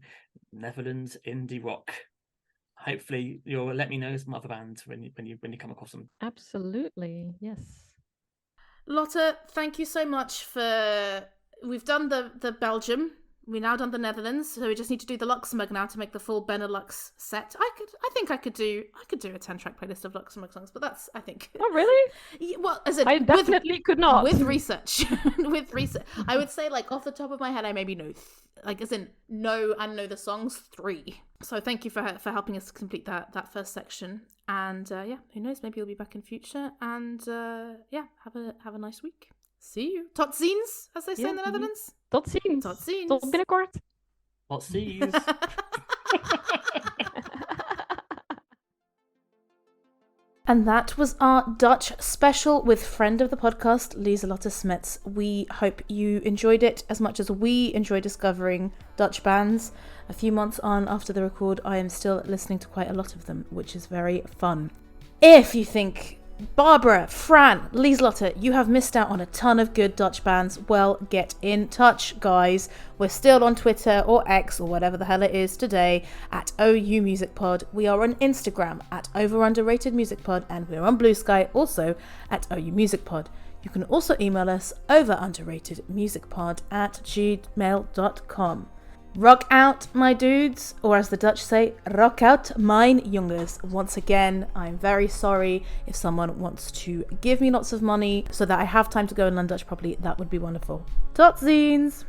Netherlands indie rock. Hopefully you'll let me know some other bands when you come across them. Absolutely, yes. Lotte, thank you so much we've done the Belgium. We've now done the Netherlands, so we just need to do the Luxembourg now to make the full Benelux set. I think I could do a 10-track playlist of Luxembourg songs, but that's, I think. Oh, really? Yeah, well, as in, I definitely could not. With research. I would say, off the top of my head, I maybe know, know and know the songs 3. So thank you for helping us complete that first section. And who knows, maybe you'll be back in future. And have a nice week. See you. Tot ziens, as they say in the Netherlands. Tot ziens. Tot ziens. Tot binnenkort. Tot ziens. And that was our Dutch special with friend of the podcast, Lieselotte Smets. We hope you enjoyed it as much as we enjoy discovering Dutch bands. A few months on after the record, I am still listening to quite a lot of them, which is very fun. If you think Barbara, Fran, Lieselotte, you have missed out on a ton of good Dutch bands, well, get in touch, guys. We're still on Twitter or X or whatever the hell it is today at OU Music Pod. We are on Instagram at overunderratedmusicpod, and we're on Blue Sky also at OU Music Pod. You can also email us overunderratedmusicpod@gmail.com. Rock out, my dudes, or as the Dutch say, rock out, mijn jongens. Once again, I'm very sorry. If someone wants to give me lots of money so that I have time to go and learn Dutch properly, that would be wonderful. Tot ziens!